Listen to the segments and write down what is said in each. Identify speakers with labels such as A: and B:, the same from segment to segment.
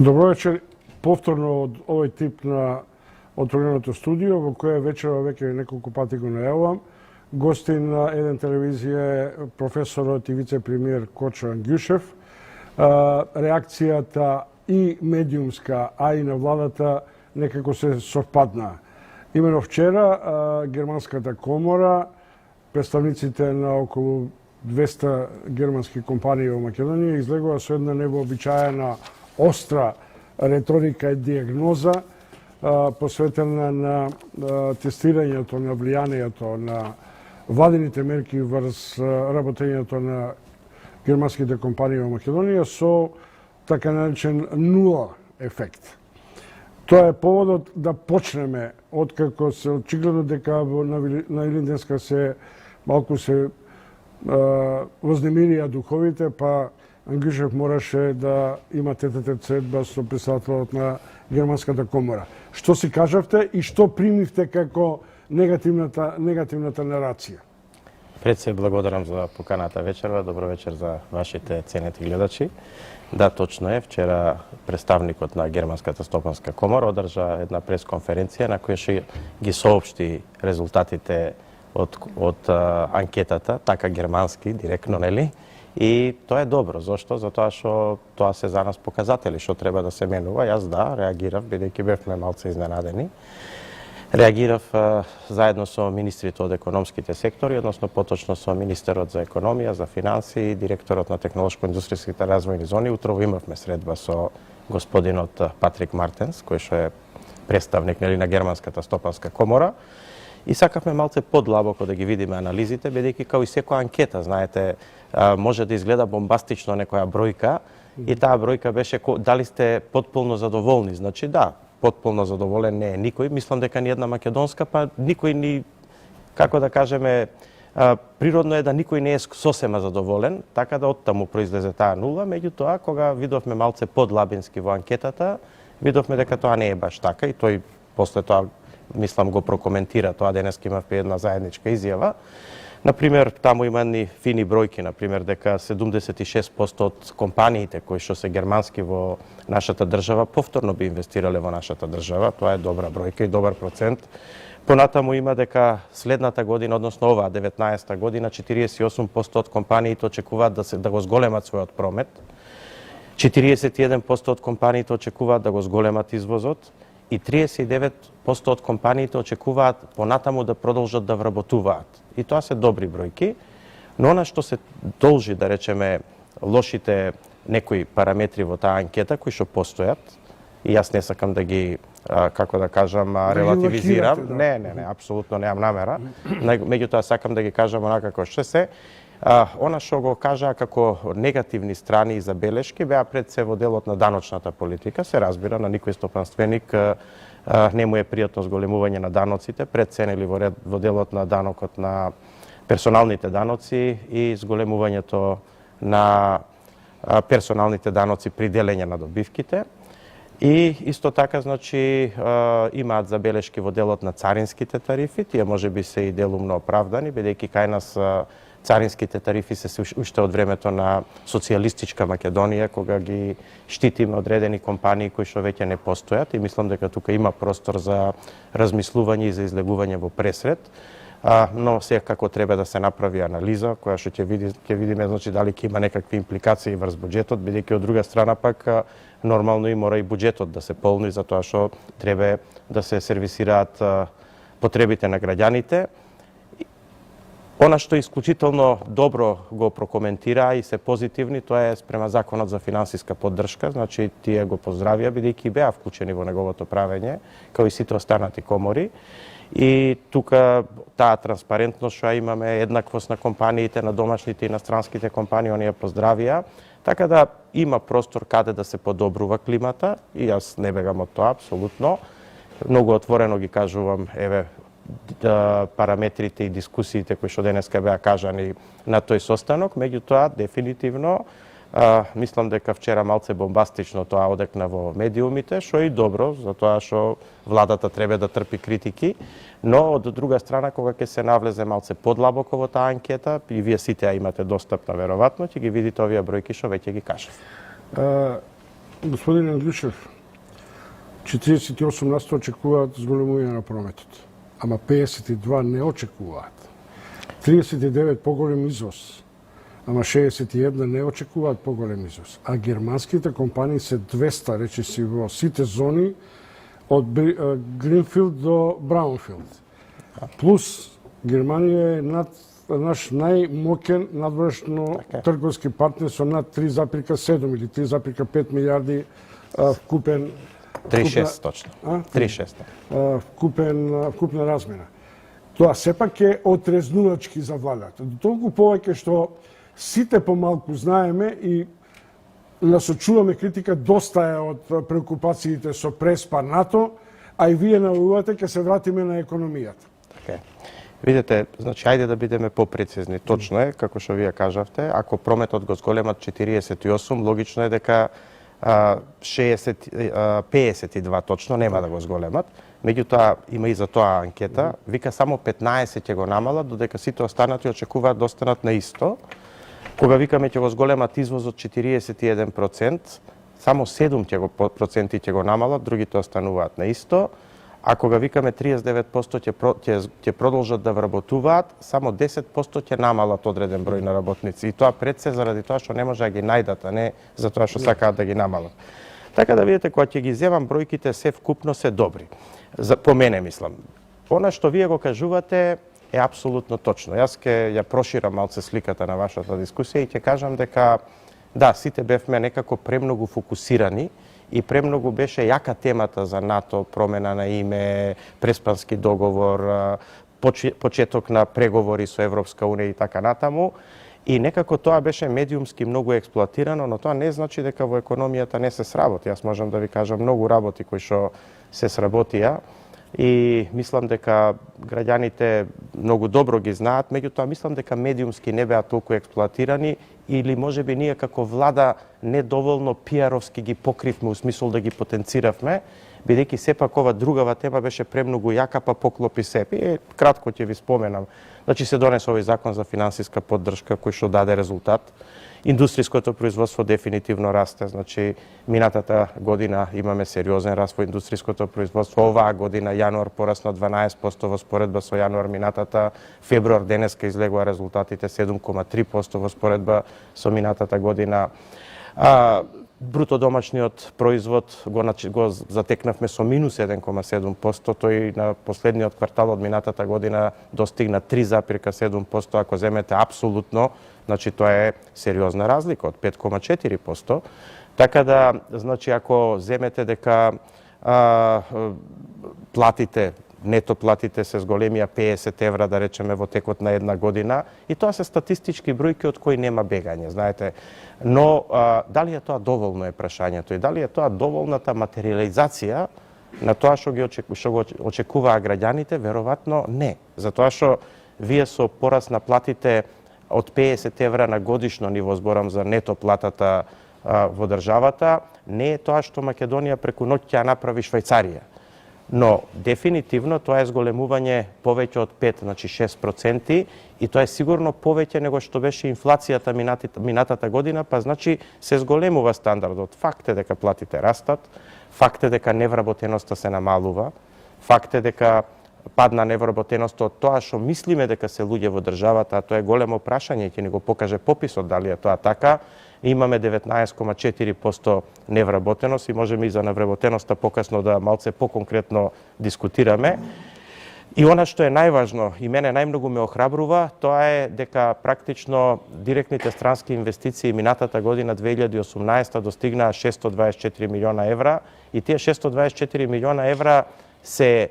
A: Добро вечер, повторно од овој тип на отвореното студио, во кое вечерва веќе неколку пати го најавувам. Гости на еден телевизија е професорот и вице-премиер Кочо Ангјушев. Реакцијата и медиумска, а и на владата некако се совпаднаа. Имено вчера Германската комора, представниците на околу 200 германски компании во Македонија излегува со една невообичаена остра реторика и диагноза посветена на тестирањето на влијанието на владините мерки врз работењето на германските компании во Македонија со така наречен нула ефект. Тоа е поводот да почнеме, откако се очигледно дека на Илинденска се малку се вознемирија духовите, па Ангјушев мораше да има тет-а-тет средба со председателот на Германската комора. Што си кажавте и што примивте како негативната нарација?
B: Пред се благодарам за поканата вечерва. Добро вечер за вашите ценети гледачи. Да, точно е. Вчера представникот на Германската стопанска комора одржа една пресконференција на која ќе ги соопшти резултатите од анкетата, така германски, директно, нели? И тоа е добро. Зошто? Затоа што тоа се за нас показатели, што треба да се менува. Јас реагирав, бидејќи бевме малце изненадени. Реагирав заедно со министрите од економските сектори, односно поточно со министерот за економија, за финансии, директорот на технолошко-индустријските развојни зони. Утрово имавме средба со господинот Патрик Мартенс, кој што е представник на Германската стопанска комора. И сакавме малце подлабоко да ги видиме анализите, бидејќи као и секоја анкета, знаете, може да изгледа бомбастично некоја бројка, и таа бројка беше дали сте потполно задоволни. Значи да, потполно задоволен не е никој. Мислам дека ни една македонска, па никој ни, како да кажеме, природно е да никој не е сосема задоволен, така да оттаму произлезе таа нула. Меѓутоа, кога видовме малце подлабински во анкетата, видовме дека тоа не е баш така и тој после тоа мислам го прокоментира тоа, денеска имавме една заедничка изјава. Например, таму има едни фини бројки, например, дека 76% од компаниите кои што се германски во нашата држава повторно би инвестирале во нашата држава. Тоа е добра бројка и добар процент. Понатаму има дека следната година, односно оваа 19-та година, 48% од компаниите очекуваат да го зголемат својот промет. 41% од компаниите очекуваат да го зголемат извозот и 39% од компаниите очекуваат понатаму да продолжат да вработуваат. И тоа се добри бројки, но она што се должи, да речеме, лошите некои параметри во таа анкета кои што постојат, и јас не сакам да ги, како да кажам, релативизирам. Не, апсолутно немам намера. Меѓутоа сакам да ги кажам онака како што се. Она што го кажа како негативни страни и забелешки беа пред се во делот на даночната политика. Се разбира, на никој стопанственик не му е пријатно зголемување на даноците, пред се нели во делот на данокот на персоналните даноци и зголемувањето на персоналните даноци при делење на добивките. И исто така, значи, имаат забелешки во делот на царинските тарифи, тие можеби се и делумно оправдани, бидејќи кај нас царинските тарифи се уште од времето на социјалистичка Македонија, кога ги штитиме одредени компании кои што веќе не постојат, и мислам дека тука има простор за размислување и за излегување во пресред. Но секако треба да се направи анализа која што ќе видиме, значи, дали ќе има некакви импликации врз буџетот, бидејќи од друга страна пак нормално и мора и буџетот да се полни, затоа што треба да се сервисираат потребите на граѓаните. Она што исклучително добро го прокоментира и се позитивни, тоа е спрема законот за финансиска поддршка, значи тие го поздравија бидејќи беа вклучени во неговото правење, као и сите останати комори. И тука таа транспарентност што имаме, еднаквост на компаниите, на домашните и на странските компании, оние поздравија, така да има простор каде да се подобрува климата, и јас не бегам од тоа апсолутно. Многу отворено ги кажувам, еве, параметрите и дискусиите кои што денеска беа кажани на тој состанок, меѓутоа дефинитивно мислам дека вчера малце бомбастично тоа одекна во медиумите, што е и добро, затоа што владата треба да трпи критики, но од друга страна кога ќе се навлезе малце подлабоко во таа анкета, и вие сите ја имате достапна веројатно, ќе ги видите овие бројки што веќе ги кажав.
A: Господин Англишев, 48% очекуваат зголемување на прометот, ама 52% не очекуваат. 39% поголем извоз, ама 61% не очекуваат поголем извоз. А германските компании се 200, речиси, во сите зони, од Гринфилд до Браунфилд. Плюс Германија е наш најмоќен надворешно трговски партнер со над 3,7 или 3,5 милиарди вкупен
B: 3,6 точно. 3,6.
A: Вкупна размера. Тоа сепак е отрезнувачки за владата. Толку повеќе што сите помалку знаеме и насочуваме критика, доста е од преокупациите со преспа НАТО, а и вие научувате ќе се вратиме на економијата.
B: Okay. Видете, значи, ајде да бидеме попрецизни. Точно е, како што вие кажавте, ако прометот го зголемат 48, логично е дека 52 точно нема да го зголемат. Меѓутоа, има и за тоа анкета, вика само 15 ќе го намалат, додека сите останати очекуваат да останат на исто. Кога викаме ќе го зголемат извозот 41%, само 7% ќе го намалат, другите остануваат на исто. А кога викаме 39% ќе продолжат да вработуваат, само 10% ќе намалат одреден број на работници. И тоа пред се заради тоа што не може да ги најдат, а не за тоа што сакаат да ги намалат. Така да видите, кога ќе ги земам бројките, се вкупно се добри. По мене, мислам. Она што вие го кажувате е апсолутно точно. Јас ќе ја проширам малце сликата на вашата дискусија и ќе кажам дека да, сите бевме некако премногу фокусирани и премногу беше јака темата за НАТО, промена на име, преспански договор, почеток на преговори со Европска унија и така натаму. И некако тоа беше медиумски многу експлоатирано, но тоа не значи дека во економијата не се сработи. Јас можам да ви кажам многу работи кои што се сработија и мислам дека граѓаните многу добро ги знаат, меѓутоа мислам дека медиумски не беа толку експлоатирани или можеби ние како влада недоволно пиаровски ги покривме у смисол да ги потенциравме, бидејќи сепак ова другава тема беше премногу јака, па поклопи се. И кратко ќе ви споменам. Значи се донесе овој закон за финансиска поддршка кој што даде резултат. Индустријското производство дефинитивно расте, значи минатата година имаме сериозен раст во индустријското производство. Оваа година јануар порасна 12% во споредба со јануар минатата, февруар денеска излегува резултатите 7,3% во споредба со минатата година. Бруто домашниот производ го затекнавме со минус 1,7%, тој на последниот квартал од минатата година достигна 3,7%, ако земете апсолутно, значи тоа е сериозна разлика од 5,4%. Така да, значи ако земете дека платите, нето платите се зголемија 50 евра, да речеме, во текот на една година, и тоа се статистички бројки од кои нема бегање, знаете. Но дали е тоа доволно е прашањето и дали е тоа доволната материализација на тоа што го очекуваа граѓаните, веројатно не. Затоа што вие со пораст на платите од 50 евра на годишно ниво, зборам за нето платата во државата, не е тоа што Македонија преку ноќ ќе направи Швајцарија. Но дефинитивно тоа е зголемување повеќе од 5, значи 6%, и тоа е сигурно повеќе него што беше инфлацијата минатата година, па значи се зголемува стандардот. Факт е дека платите растат, факт е дека невработеноста се намалува, факт е дека падна невработеноста од тоа што мислиме дека се луѓе во државата, а тоа е големо прашање, ќе ни го покаже пописот дали е тоа така. Имаме 19,4% невработеност и можеме и за невработеноста покасно да малце поконкретно дискутираме. И она што е најважно и мене најмногу ме охрабрува, тоа е дека практично директните странски инвестиции минатата година 2018 достигнаа 624 милиона евра и тие 624 милиона евра се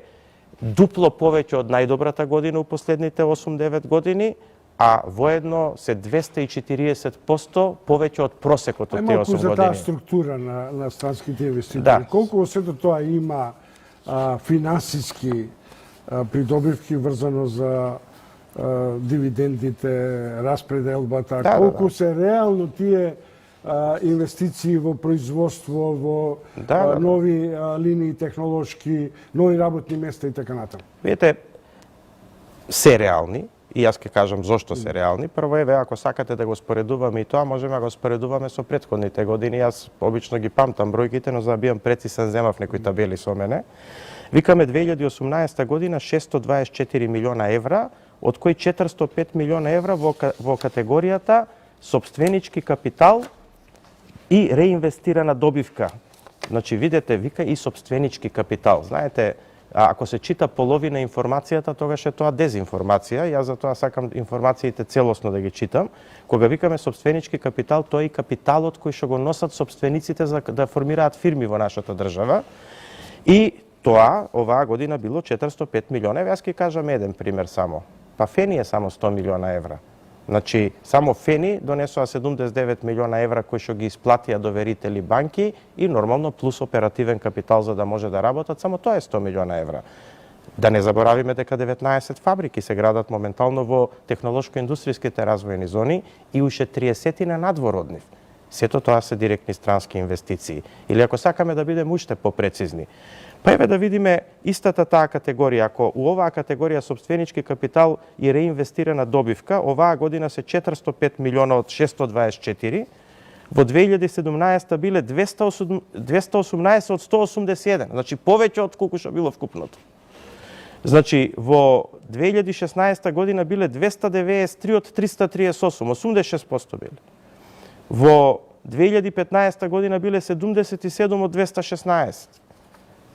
B: дупло повеќе од најдобрата година у последните 8-9 години, а воедно се 240% повеќе од просекот од тие 8 години.
A: За таа структура на странските инвеститори.
B: Да.
A: Колку сето тоа има финансиски придобивки врзано за дивидендите, распределбата, колку се реално тие инвестиции во производство, во нови линии технолошки, нови работни места и така натаму.
B: Видите, се реални, И јас ќе кажам зошто се реални. Прво еве, ако сакате да го споредуваме и тоа, можеме да го споредуваме со претходните години. Јас обично ги памтам бројките, но за да бидам прецизен земав некои табели со мене. Викаме 2018 година 624 милиона евра, од кои 405 милиона евра во категоријата сопственички капитал и реинвестирана добивка. Значи, видете, вика и сопственички капитал. Знаете, ако се чита половина информацијата, тогаш е тоа дезинформација. Јас за тоа сакам информациите целосно да ги читам. Кога викаме сопственички капитал, тоа е и капиталот кој што го носат сопствениците за да формираат фирми во нашата држава. И тоа оваа година било 405 милиона. Јас ќе кажам еден пример само. Па Фени е само 100 милиона евра. Значи, само Фени донесоа 79 милиона евра кои што ги исплатија доверители банки и нормално плюс оперативен капитал за да може да работат, само тоа е 100 милиона евра. Да не заборавиме дека 19 фабрики се градат моментално во технолошко-индустријските развојни зони и уште 30 на надвор од нив. Сето тоа се директни странски инвестиции. Или ако сакаме да бидеме уште попрецизни, па еве да видиме истата таа категорија. Ако у оваа категорија сопственички капитал и реинвестирана добивка, оваа година се 405 милиона од 624, во 2017 биле 218 од 181, значи повеќе од колку што било вкупното. Значи, во 2016 година биле 293 од 338, 86% биле. Во 2015 година биле 77 од 216.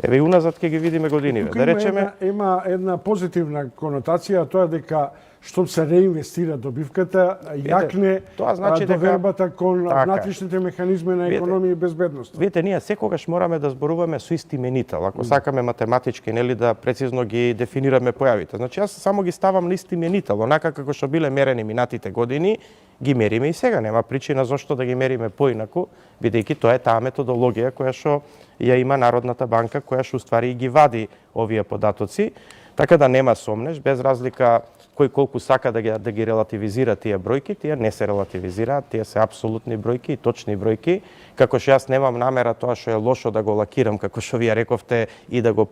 B: Еве и уназад ќе ги видиме годиниве. Да речеме,
A: има една позитивна конотација, тоа дека што се реинвестира добивката, јакне
B: тоа значи
A: довербата кон внатрешните механизми на економија и безбедност.
B: Видите, ние секогаш мораме да зборуваме со ист именител, ако сакаме математички, нели, да прецизно ги дефинираме појавите. Значи, јас само ги ставам на ист именител, онака како што биле мерени минатите години, ги мериме и сега. Нема причина зошто да ги мериме поинаку, бидејќи тоа е таа методологија која што ја има Народната банка, која што уствари ги вади овие податоци, така да нема сомнеш, без разлика кој колку сака да ги релативизира тие бројки, тие не се релативизираат, тие се апсолутни бројки и точни бројки, како што јас немам намера тоа што е лошо да го лакирам, како што вие рековте, и да го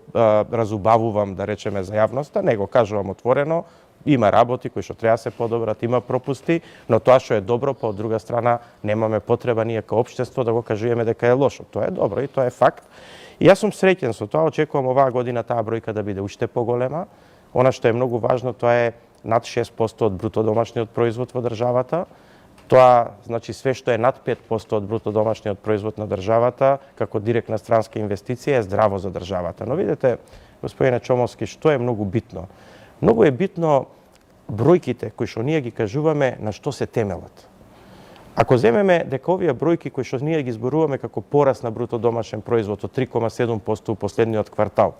B: разубавувам, да речеме, за јавноста, не го кажувам отворено. Има работи кои што треба се подобрат, има пропусти, но тоа што е добро, па од друга страна немаме потреба ние као општество да го кажуваме дека е лошо. Тоа е добро и тоа е факт. И јас сум среќен со тоа, очекувам оваа година таа бројка да биде уште поголема. Она што е многу важно, тоа е над 6% од бруто домашниот производ во државата. Тоа значи све што е над 5% од бруто домашниот производ на државата како директна странска инвестиција е здраво за државата. Но видете, господине Чомовски, што е многу битно? Многу е битно бројките кои што ние ги кажуваме на што се темелат. Ако земеме дека овие бројки кои што ние ги зборуваме како пораст на бруто домашен производ од 3,7% у последниот квартал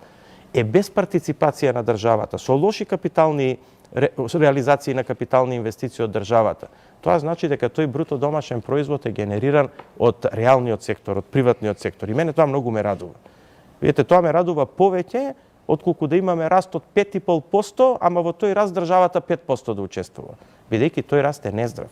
B: е без партиципација на државата, со лоши капитални реализации на капитални инвестиции од државата, тоа значи дека тој бруто домашен производ е генериран од реалниот сектор, од приватниот сектор. И мене тоа многу ме радува. Видете, тоа ме радува повеќе отколку да имаме раст од 5,5%, ама во тој раст државата 5% да учествува. Бидејќи тој раст е нездрав.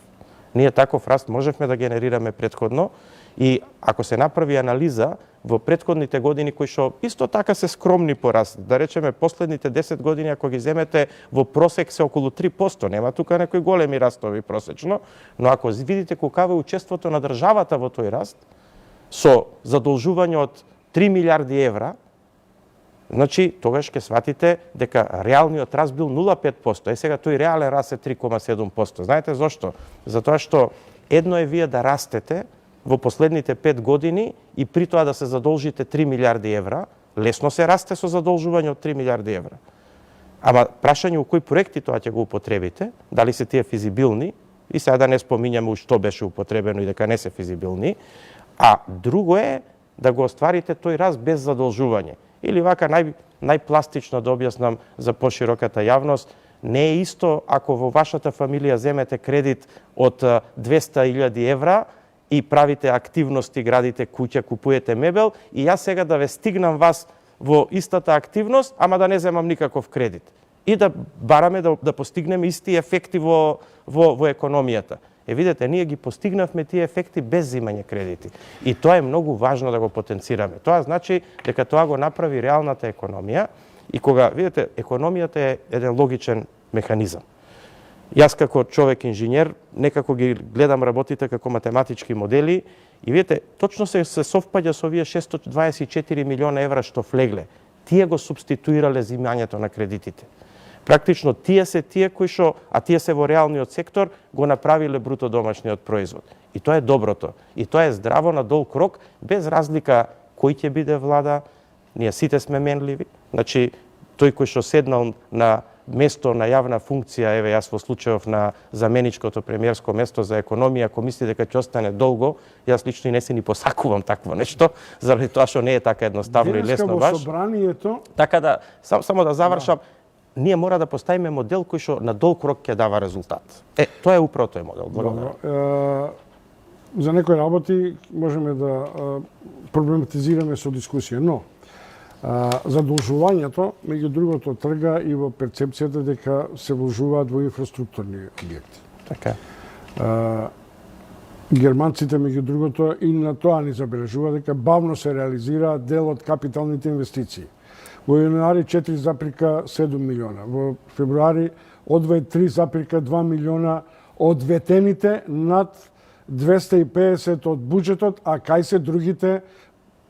B: Ние таков раст можевме да генерираме претходно и ако се направи анализа во претходните години кои што исто така се скромни по раст, да речеме последните 10 години ако ги земете во просек се околу 3%, нема тука некои големи растови просечно, но ако видите колкава е учеството на државата во тој раст со задолжување од 3 милиарди евра, значи, тогаш ќе сватите дека реалниот раст бил 0,5%. Сега тој реален раст е 3,7%. Знаете зошто? Затоа што едно е вие да растете во последните 5 години и при тоа да се задолжите 3 милиарди евра, лесно се расте со задолжување од 3 милиарди евра. Ама прашање у кои проекти тоа ќе го употребите, дали се тие физибилни, и сега да не спомињаме у што беше употребено и дека не се физибилни, а друго е да го остварите тој раст без задолжување. Или вака најпластично да објаснам за пошироката јавност, не е исто ако во вашата фамилија земете кредит од 200.000 евра и правите активности, градите куќа, купуете мебел и јас сега да ве стигнам вас во истата активност, ама да не земам никаков кредит. И да бараме да постигнеме исти ефекти во економијата. Видете, ние ги постигнавме тие ефекти без земање кредити. И тоа е многу важно да го потенцираме. Тоа значи дека тоа го направи реалната економија и кога, видите, економијата е еден логичен механизам. Јас како човек инженер некако ги гледам работите како математички модели и видите, точно се совпаѓа со овие 624 милиона евра што влегле. Тие го субституирале зимањето на кредитите. Практично тие се тие кои што, а тие се во реалниот сектор, го направиле бруто домашниот производ. И тоа е доброто. И тоа е здраво на долг рок, без разлика кој ќе биде влада, ние сите сме менливи. Значи, тој кој што седнал на место на јавна функција, еве јас во случајов на заменичкото премиерско место за економија, ако мисли дека ќе остане долго, јас лично и не се ни посакувам такво нешто, заради тоа што не е така едноставно и лесно баш.
A: Собранието...
B: Така да, само да завршам, ние мора да поставиме модел кој што на долг рок ќе дава резултат. Тоа е управо тој модел.
A: Добро. За некои работи можеме да проблематизираме со дискусија, но задолжувањето, меѓу другото, трга и во перцепцијата дека се вложуваат во инфраструктурни објекти.
B: Така.
A: Германците, меѓу другото, и на тоа ни забележува дека бавно се реализираат дел од капиталните инвестиции. Во јануари 4,7 милиона, во февруари одвај 3,2 милиона одветените над 250 од буџетот, а кај се другите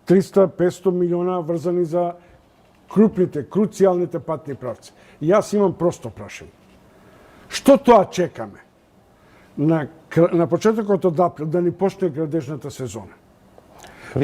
A: 300-500 милиона врзани за крупните, круцијалните патни правци. Јас имам просто прашање. Што тоа чекаме? На почетокот од април да ни почне градежната сезона.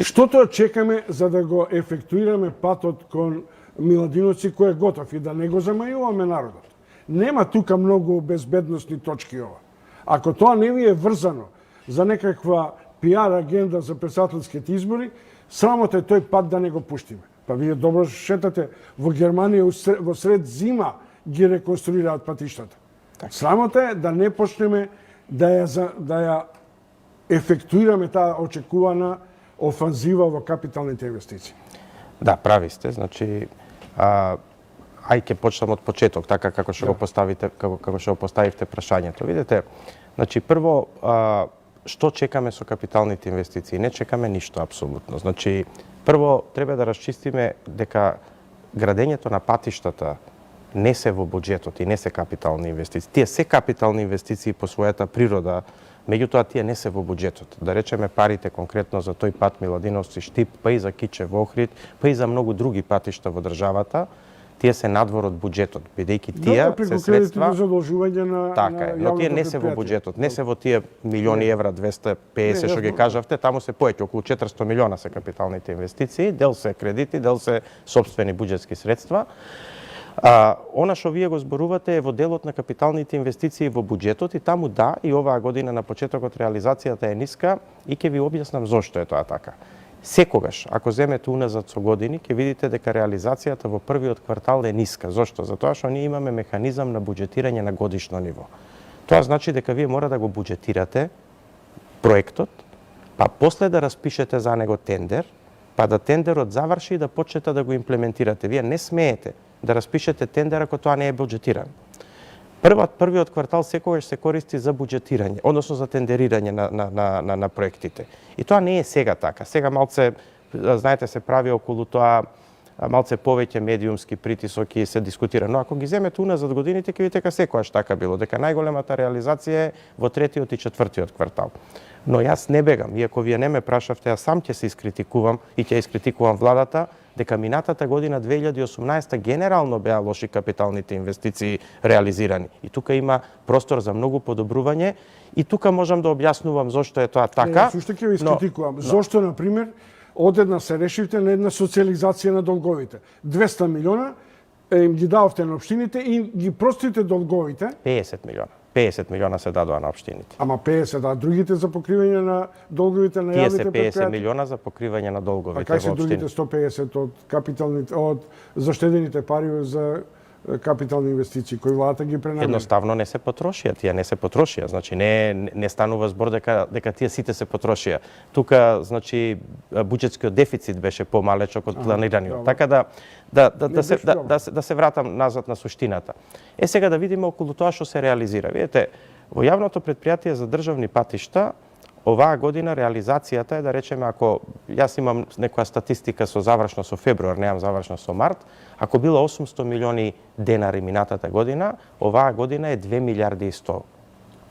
A: Што тоа чекаме за да го ефектуираме патот кон Миладиновци кој е готов и да не го замајуваме народот? Нема тука многу безбедносни точки ова. Ако тоа не ви е врзано за некаква пиар агенда за председателските избори, срамота е тој пат да не го пуштиме. Па вие добро шетате, во Германија во сред зима ги реконструираат патиштата. Срамота е да не почнеме да ја ефектуираме таа очекувана офанзива во капиталните инвестиции.
B: Да, прави сте, значи ќе почнам од почеток, така како што го поставите, како што го поставивте прашањето. Видите, значи прво што чекаме со капиталните инвестиции? Не чекаме ништо апсолутно. Значи, прво треба да расчистиме дека градењето на патиштата не се во буџетот и не се капитални инвестиции. Тие се капитални инвестиции по својата природа, меѓутоа тие не се во буџетот. Да речеме парите конкретно за тој пат Миладиновци Штип, па и за Кичев Охрид, па и за многу други патишта во државата, тие се надвор од буџетот, бидејќи тие се средства така е, но тие не се во буџетот, не се во тие милиони евра, 250 што ги кажавте, таму се поеќе околу 400 милиона се капиталните инвестиции, дел се кредити, дел се сопствени буџетски средства. Она што вие го зборувате е во делот на капиталните инвестиции во буџетот и таму да, и оваа година на почетокот реализацијата е ниска и ќе ви објаснам зошто е тоа така. Секогаш, ако земете уназад со години, ќе видите дека реализацијата во првиот квартал е ниска. Зошто? Затоа што ние имаме механизам на буџетирање на годишно ниво. Тоа значи дека вие мора да го буџетирате проектот, па после да распишете за него тендер, па да тендерот заврши и да почнете да го имплементирате. Вие не смеете да распишете тендер ако тоа не е буџетирано. Првиот квартал секогаш се користи за буџетирање, односно за тендерирање на проектите. И тоа не е сега така. Сега малце, знаете, се прави околу тоа малце повеќе медиумски притисок и се дискутира. Но ако ги земете уназад годините, ќе видите дека секогаш така било, дека најголемата реализација е во третиот и четвртиот квартал. Но јас не бегам, иако вие не ме прашавте, јас сам ќе се искритикувам и ќе искритикувам владата, дека минатата година 2018 генерално беа лоши капиталните инвестиции реализирани. И тука има простор за многу подобрување и тука можам да објаснувам зошто е тоа така.
A: Јас уште ќе ви искритикувам. Зошто, например, одедна се решивте на една социализација на долговите. 200 милиона им ги дававте на општините и ги простите долговите.
B: 50 милиона. 50 милиона се дадоа на општините.
A: Ама 50, а другите за покривање на долговите на јавните предпријатија?
B: Тие се 50 милиона за покривање на долговите во општините.
A: А кај се другите 150 од капиталните, од заштедените пари за капитални инвестиции кои владата ги пренамени?
B: Едноставно не се потрошија, тие не се потрошија. Значи не станува збор дека тие сите се потрошија. Тука значи буџетскиот дефицит беше помалечок од планираниот. Така да се вратам назад на суштината. Сега да видиме околу тоа што се реализира. Видите, во јавното претпријатие за државни патишта оваа година реализацијата е, да речеме, ако јас имам некоја статистика со завршно со февруар, немам завршно со март, ако било 800 милиони денари минатата година, оваа година е 2 милиарди и 100.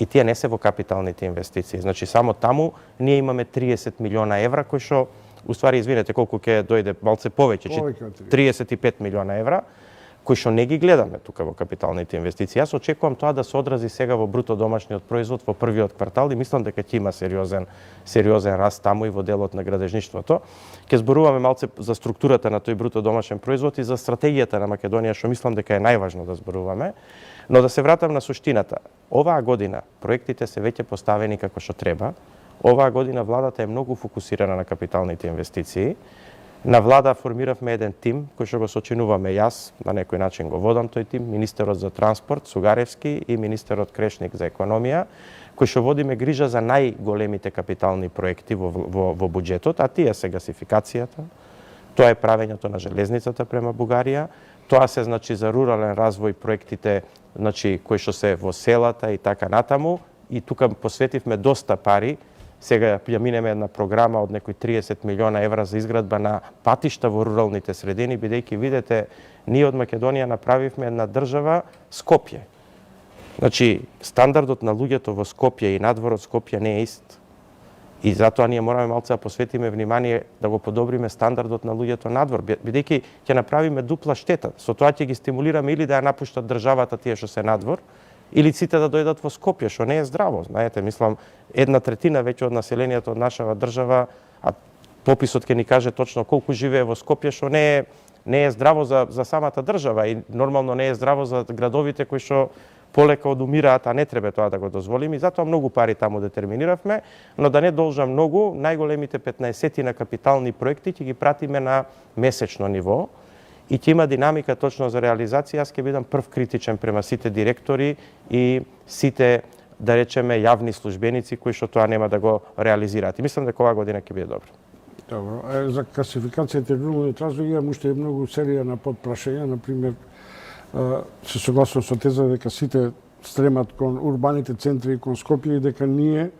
B: И тие не се во капиталните инвестиции. Значи, само таму ние имаме 30 милиона евра, кои што, уствари, извинете, колку ќе дојде малце повеќе, 35 милиона евра, кои што не ги гледаме тука во капиталните инвестиции. Јас очекувам тоа да се одрази сега во бруто домашниот производ во првиот квартал и мислам дека ќе има сериозен раст таму и во делот на градежништвото. Ќе зборуваме малце за структурата на тој бруто домашен производ и за стратегијата на Македонија, што мислам дека е најважно да зборуваме. Но да се вратам на суштината. Оваа година проектите се веќе поставени како што треба. Оваа година владата е многу фокусирана на капиталните инвестиции. На влада формиравме еден тим кој што го сочинуваме јас, на некој начин го водам тој тим, министерот за транспорт Сугаревски и министерот Крешник за економија, кој што водиме грижа за најголемите капитални проекти во буџетот, а тие се гасификацијата, тоа е правењето на железницата према Бугарија, тоа се значи за рурален развој проектите, значи кои што се во селата и така натаму, и тука посветивме доста пари. Сега ја минеме една програма од некои 30 милиона евра за изградба на патишта во руралните средини, бидејќи видите, ние од Македонија направивме една држава Скопје. Значи, стандардот на луѓето во Скопје и надвор од Скопје не е ист. И затоа ние мораме малце да посветиме внимание да го подобриме стандардот на луѓето надвор, бидејќи ќе направиме дупла штета. Со тоа ќе ги стимулираме или да ја напуштат државата тие што се надвор, или сите да дојдат во Скопје, што не е здраво. Знаете, мислам, 1/3 веќе од населението од нашава држава, а пописот ќе ни каже точно колку живее во Скопје, што не е здраво за самата држава и нормално не е здраво за градовите кои што полека одумираат, а не треба тоа да го дозволиме. И затоа многу пари таму детерминиравме, но да не должам многу, најголемите 15 на капитални проекти ќе ги пратиме на месечно ниво и ќе има динамика точно за реализација. Јас ќе бидам прв критичен према сите директори и сите, да речеме, јавни службеници кои што тоа нема да го реализираат. И мислам дека оваа година ќе биде добро.
A: Добро. За класификацијата и руралниот развој имам уште многу серија на подпрашања. Например, се согласувам со теза дека сите стремат кон урбаните центри и кон Скопје и дека ние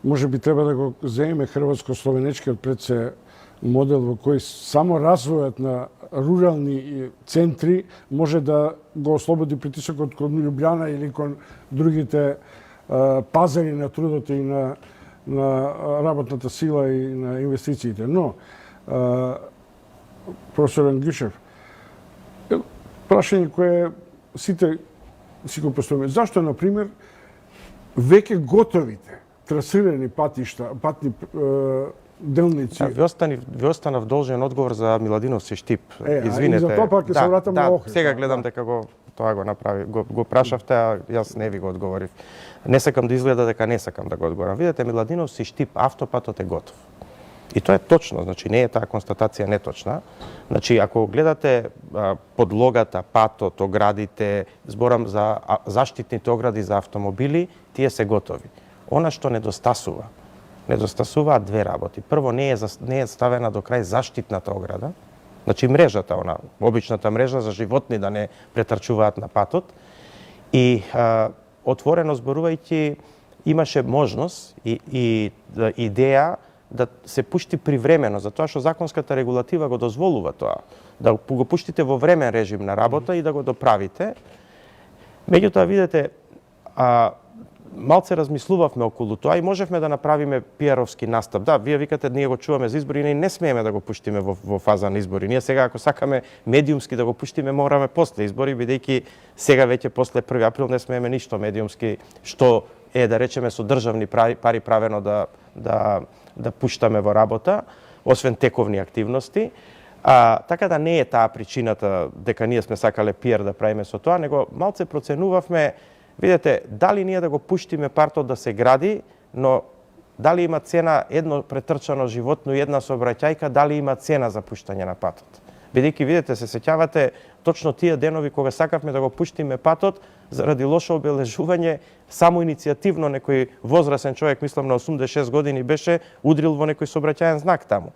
A: може би треба да го земеме хрватско-словенечкиот пред се модел во кој само развојот на рурални центри може да го ослободи притисокот кон Љубљана или кон другите пазари на трудот и на работната сила и на инвестициите. Но, професор Ангишев, прашање кое сите си го поставиме. Зашто, например, веќе готовите трасирани патишта, патни делници...
B: Ви останав должен одговор за Миладиновци Штип. Извинете.
A: И за тоа пак ќе се вратам на Охрид.
B: Сега гледам дека тоа го направи, го прашавте, а јас не ви го одговорив. Не сакам да изгледа дека не сакам да го одговорам. Видете, Миладиновци Штип, автопатот е готов. И тоа е точно, значи не е таа констатација неточна. Значи, ако гледате подлогата, патот, оградите, зборам за заштитните огради за автомобили, тие се готови. Она што недостасуваат две работи. Прво, не е ставена до крај заштитната ограда, значи мрежата, она обичната мрежа за животни да не претрчуваат на патот. И отворено зборувајќи, имаше можност и идеја да се пушти привремено, затоа што законската регулатива го дозволува тоа, да го пуштите во времен режим на работа и да го доправите. Меѓутоа, видете, малце размислувавме околу тоа и можевме да направиме пиаровски настап. Да, вие викате, ние го чуваме за избори, ние не смееме да го пуштиме во фаза на избори. Ние сега, ако сакаме медиумски да го пуштиме, мораме после избори, бидејќи сега веќе после 1 април не смееме ништо медиумски, што е, да речеме, со државни пари правено да пуштаме во работа, освен тековни активности. Така да не е таа причината дека ние сме сакале пиар да правиме со тоа, него малце проценувавме, видете, дали ние да го пуштиме партот да се гради, но дали има цена едно претрчано животно и една сообраќајка, дали има цена за пуштање на патот. Бидејќи, видите, се сеќавате точно тие денови кога сакавме да го пуштиме патот, заради лошо обележување, само иницијативно некој возрасен човек, мислам на 86 години беше, удрил во некој сообраќајен знак таму.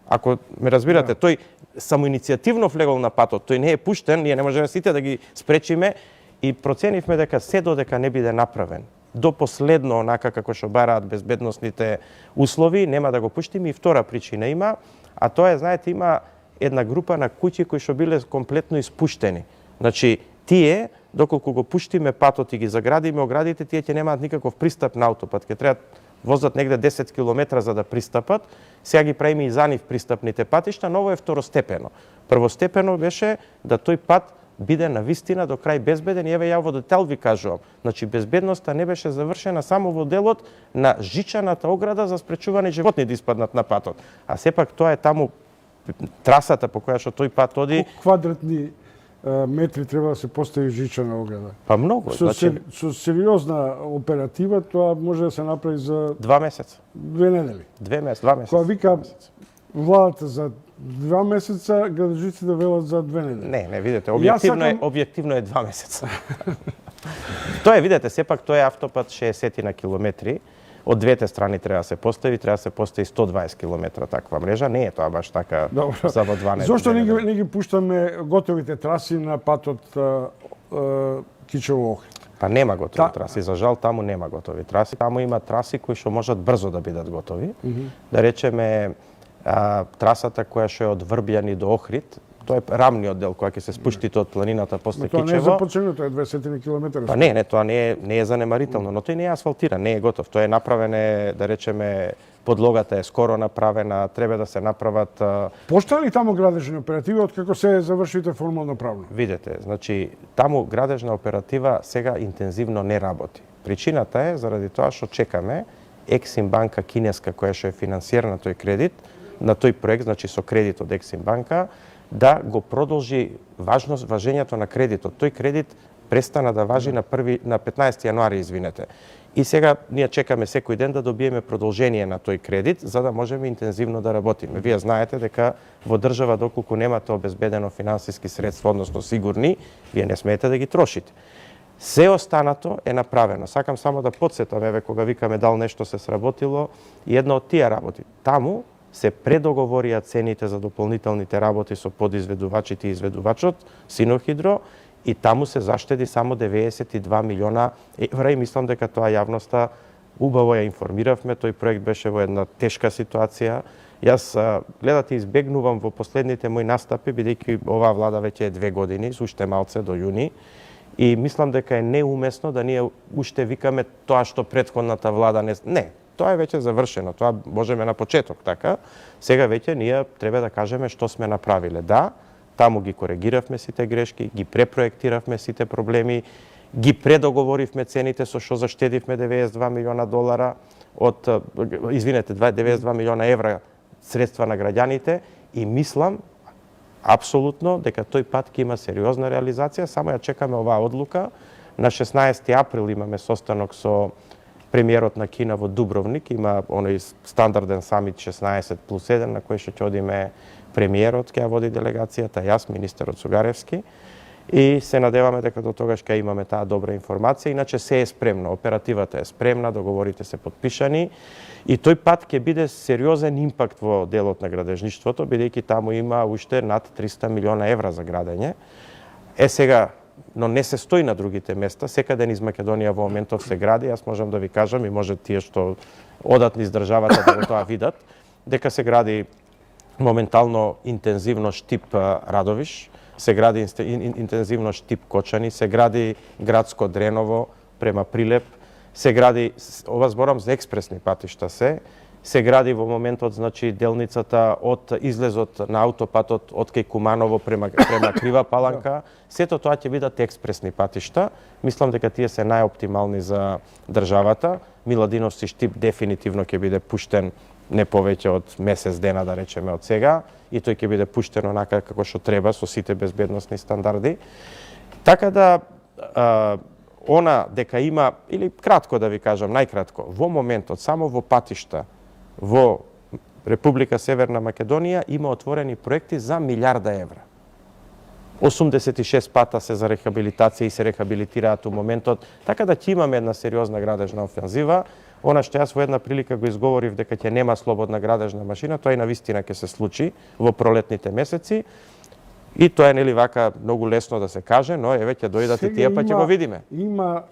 B: Ако ме разбирате, тој само иницијативно влегол на патот, тој не е пуштен, ние не можеме сите да ги спречиме и проценивме дека се додека не биде направен до последно онака како што бараат безбедносните услови, нема да го пуштиме. И втора причина има, а тоа е, знаете, има една група на куќи кои што биле комплетно испуштени. Значи, тие, доколку го пуштиме патот и ги заградиме оградите, тие ќе немаат никаков пристап на аутопат. Ќе треба возат негде 10 км за да пристапат. Сега ги правиме и за нив пристапните патишта, но ово е второстепено. Првостепено беше да тој пат биде навистина до крај безбеден. И еве ја во детал ви кажувам. Значи, безбедноста не беше завршена само во делот на жичаната ограда за спречување животни да испаднат на патот. А сепак тоа е таму трасата по која што тој пат оди.
A: Квадратни метри треба да се постави жичана ограда.
B: Па многу.
A: Со сериозна оператива тоа може да се направи за
B: 2 месеца.
A: 2 недели.
B: 2 месеца.
A: Кога вика владата за 2 месеца, градежиците велат за 2 недели.
B: Не, видете, објективно е 2 месеца. Тоа е, видете, сепак тоа е автопат 60 на километри. Од двете страни треба да се постави 120 км таква мрежа. Не е тоа баш така за во 2 недели.
A: Зошто не ги пуштаме готовите траси на патот Кичево Охрид?
B: Па нема готови траси, за жал таму нема готови траси. Таму има траси кои што можат брзо да бидат готови. Да речеме трасата која што е од Врбјани до Охрид, тоа е рамниот дел која ќе се спуштите од планината после Кичево.
A: Тоа не е започнато, тоа е 20 км.
B: Па не, тоа не е занемарително, но тој не е асфалтиран, не е готов. Тоа е направене, да речеме, подлогата е скоро направена, треба да се направат.
A: Постои ли таму градежна оператива откако се завршите формално правно?
B: Видете, значи таму градежна оператива сега интензивно не работи. Причината е заради тоа што чекаме Ексим банка кинеска која што е финансирана тој кредит на тој проект, значи со кредит од Ексим банка, да го продолжи важењето на кредитот. Тој кредит престана да важи на 15 јануари, извинете. И сега ние чекаме секој ден да добиеме продолжение на тој кредит, за да можеме интензивно да работиме. Вие знаете дека во држава доколку немате обезбедено финансиски средства, односно сигурни, вие не смеете да ги трошите. Се останато е направено. Сакам само да потсетам, еве кога викаме дал нешто се сработило, и една од тие работи. Таму се предоговорија цените за дополнителните работи со подизведувачите и изведувачот Синохидро, и таму се заштеди само 92 милиона евра и мислам дека тоа јавноста убаво ја информиравме. Тој проект беше во една тешка ситуација. Јас гледате избегнувам во последните мои настапи, бидејќи оваа влада веќе е 2 години, уште малце до јуни, и мислам дека е неумесно да ние уште викаме тоа што претходната влада не. Тоа е веќе завршено, тоа можеме на почеток, така. Сега веќе ние треба да кажеме што сме направиле. Да, таму ги коригиравме сите грешки, ги препроектиравме сите проблеми, ги предоговоривме цените со што заштедивме 92 милиона долара од 92 милиона евра средства на граѓаните, и мислам апсолутно дека тој пат ќе има сериозна реализација, само ја чекаме оваа одлука. На 16 април имаме состанок со премиерот на Кина во Дубровник, има оној стандарден самит 16+1 на кој што ќе одиме премиерот, ќе ја води делегацијата, јас, министерот Сугаревски, и се надеваме дека до тогаш ќе имаме таа добра информација. Иначе се е спремно, оперативата е спремна, договорите се подпишани, и тој пат ќе биде сериозен импакт во делот на градежништвото, бидејќи таму има уште над 300 милиона евра за градење. Сега, но не се стои на другите места, секаде низ Македонија во моментов се гради. Јас можам да ви кажам, и може тие што одат низ државата да го тоа видат, дека се гради моментално интензивно Штип Радовиш, се гради интензивно Штип Кочани, се гради градско Дреново према Прилеп, се гради, ова зборам за експресни патишта се гради во моментот, значи, делницата од излезот на аутопатот од кај Куманово према Крива Паланка. Сето тоа ќе бидат експресни патишта. Мислам дека тие се најоптимални за државата. Миладиновски Штип дефинитивно ќе биде пуштен не повеќе од месец дена, да речеме, од сега, и тој ќе биде пуштен онака како што треба, со сите безбедносни стандарди. Така да, она дека има, или кратко да ви кажам, најкратко, во моментот, само во патишта, во Република Северна Македонија има отворени проекти за милиарда евра. 86 пата се за рехабилитација и се рехабилитираат у моментот, така да ќе имаме една сериозна градежна офензива. Она што јас во една прилика го изговорив дека ќе нема слободна градежна машина, тоа и навистина ќе се случи во пролетните месеци. И тоа е, нели, вака многу лесно да се каже, но еве ќе дојдат и тие, па ќе го видиме.
A: Има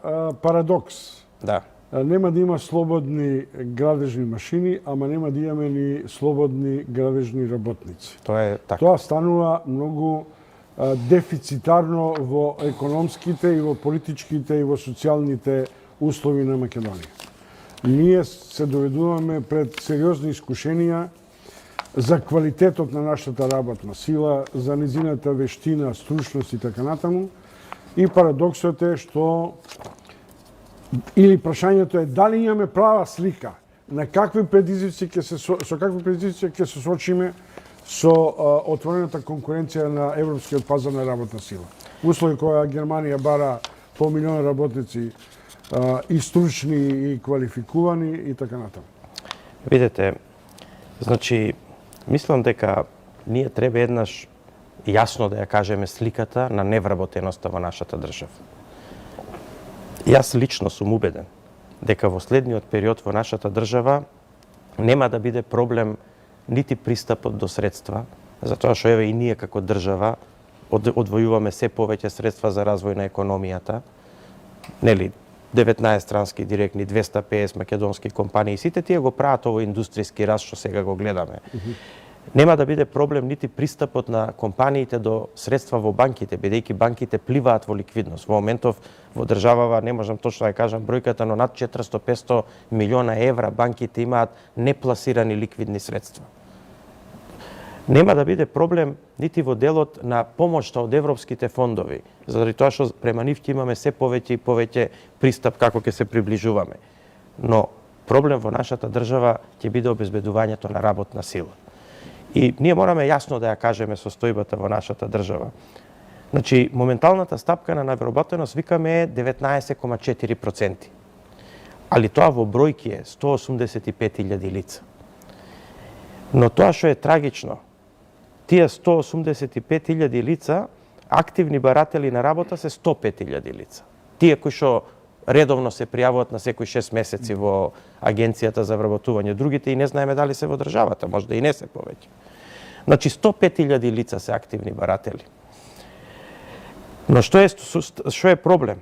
A: парадокс.
B: Да.
A: Нема да има слободни градежни машини, ама нема да имаме ни слободни градежни работници.
B: Тоа е така.
A: Тоа станува многу дефицитарно во економските и во политичките и во социјалните услови на Македонија. Ние се доведуваме пред сериозни искушенија за квалитетот на нашата работна сила, за низината вештина, стручност и така натаму. И парадоксот е што или прашањето е дали имаме права слика на какви предизвици со какви предизвици ќе се соочиме со отворената конкуренција на европскиот пазар на работна сила. Услови која Германија бара по милион работници и стручни и квалификувани и така натаму.
B: Видете, значи мислам дека ние треба еднаш јасно да ја кажеме сликата на невработеноста во нашата држава. Јас лично сум убеден дека во следниот период во нашата држава нема да биде проблем нити пристапот до средства, затоа што еве и ние како држава одвојуваме се повеќе средства за развој на економијата. Нели 19 странски директни, 250 македонски компании, сите тие го прават овој индустријски раст што сега го гледаме. Нема да биде проблем нити пристапот на компаниите до средства во банките, бидејќи банките пливаат во ликвидност. Во моментов во државава, не можам точно да кажам бројката, но над 400-500 милиона евра банките имаат непласирани ликвидни средства. Нема да биде проблем нити во делот на помошта од европските фондови, заради тоа што према нив ќе имаме се повеќе и повеќе пристап како ќе се приближуваме. Но проблем во нашата држава ќе биде обезбедувањето на работна сила. И ние мораме јасно да ја кажеме состојбата во нашата држава. Значи, моменталната стапка на невработеност викаме е 19,4%. Али тоа во бројки е 185.000 лица. Но тоа што е трагично, тие 185.000 лица, активни баратели на работа се 105.000 лица. Тие кои што редовно се пријавуваат на секои 6 месеци во Агенцијата за вработување. Другите и не знаеме дали се во државата, можда и не се повеќе. Значи 105.000 лица се активни баратели. Но што е проблем?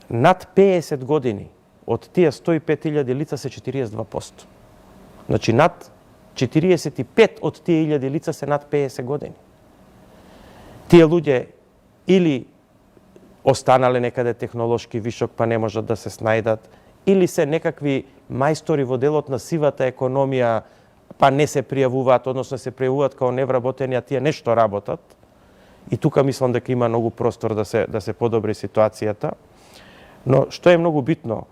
B: Над 50 години од тие 105.000 лица се 42%. Значи над 45 од тие 1000 лица се над 50 години. Тие луѓе или останале некаде технолошки вишок па не можат да се снајдат, или се некакви мајстори во делот на сивата економија па не се пријавуваат, односно се пријавуваат као невработени, а тие нешто работат. И тука мислам дека има многу простор да се подобри ситуацијата. Но што е многу битно,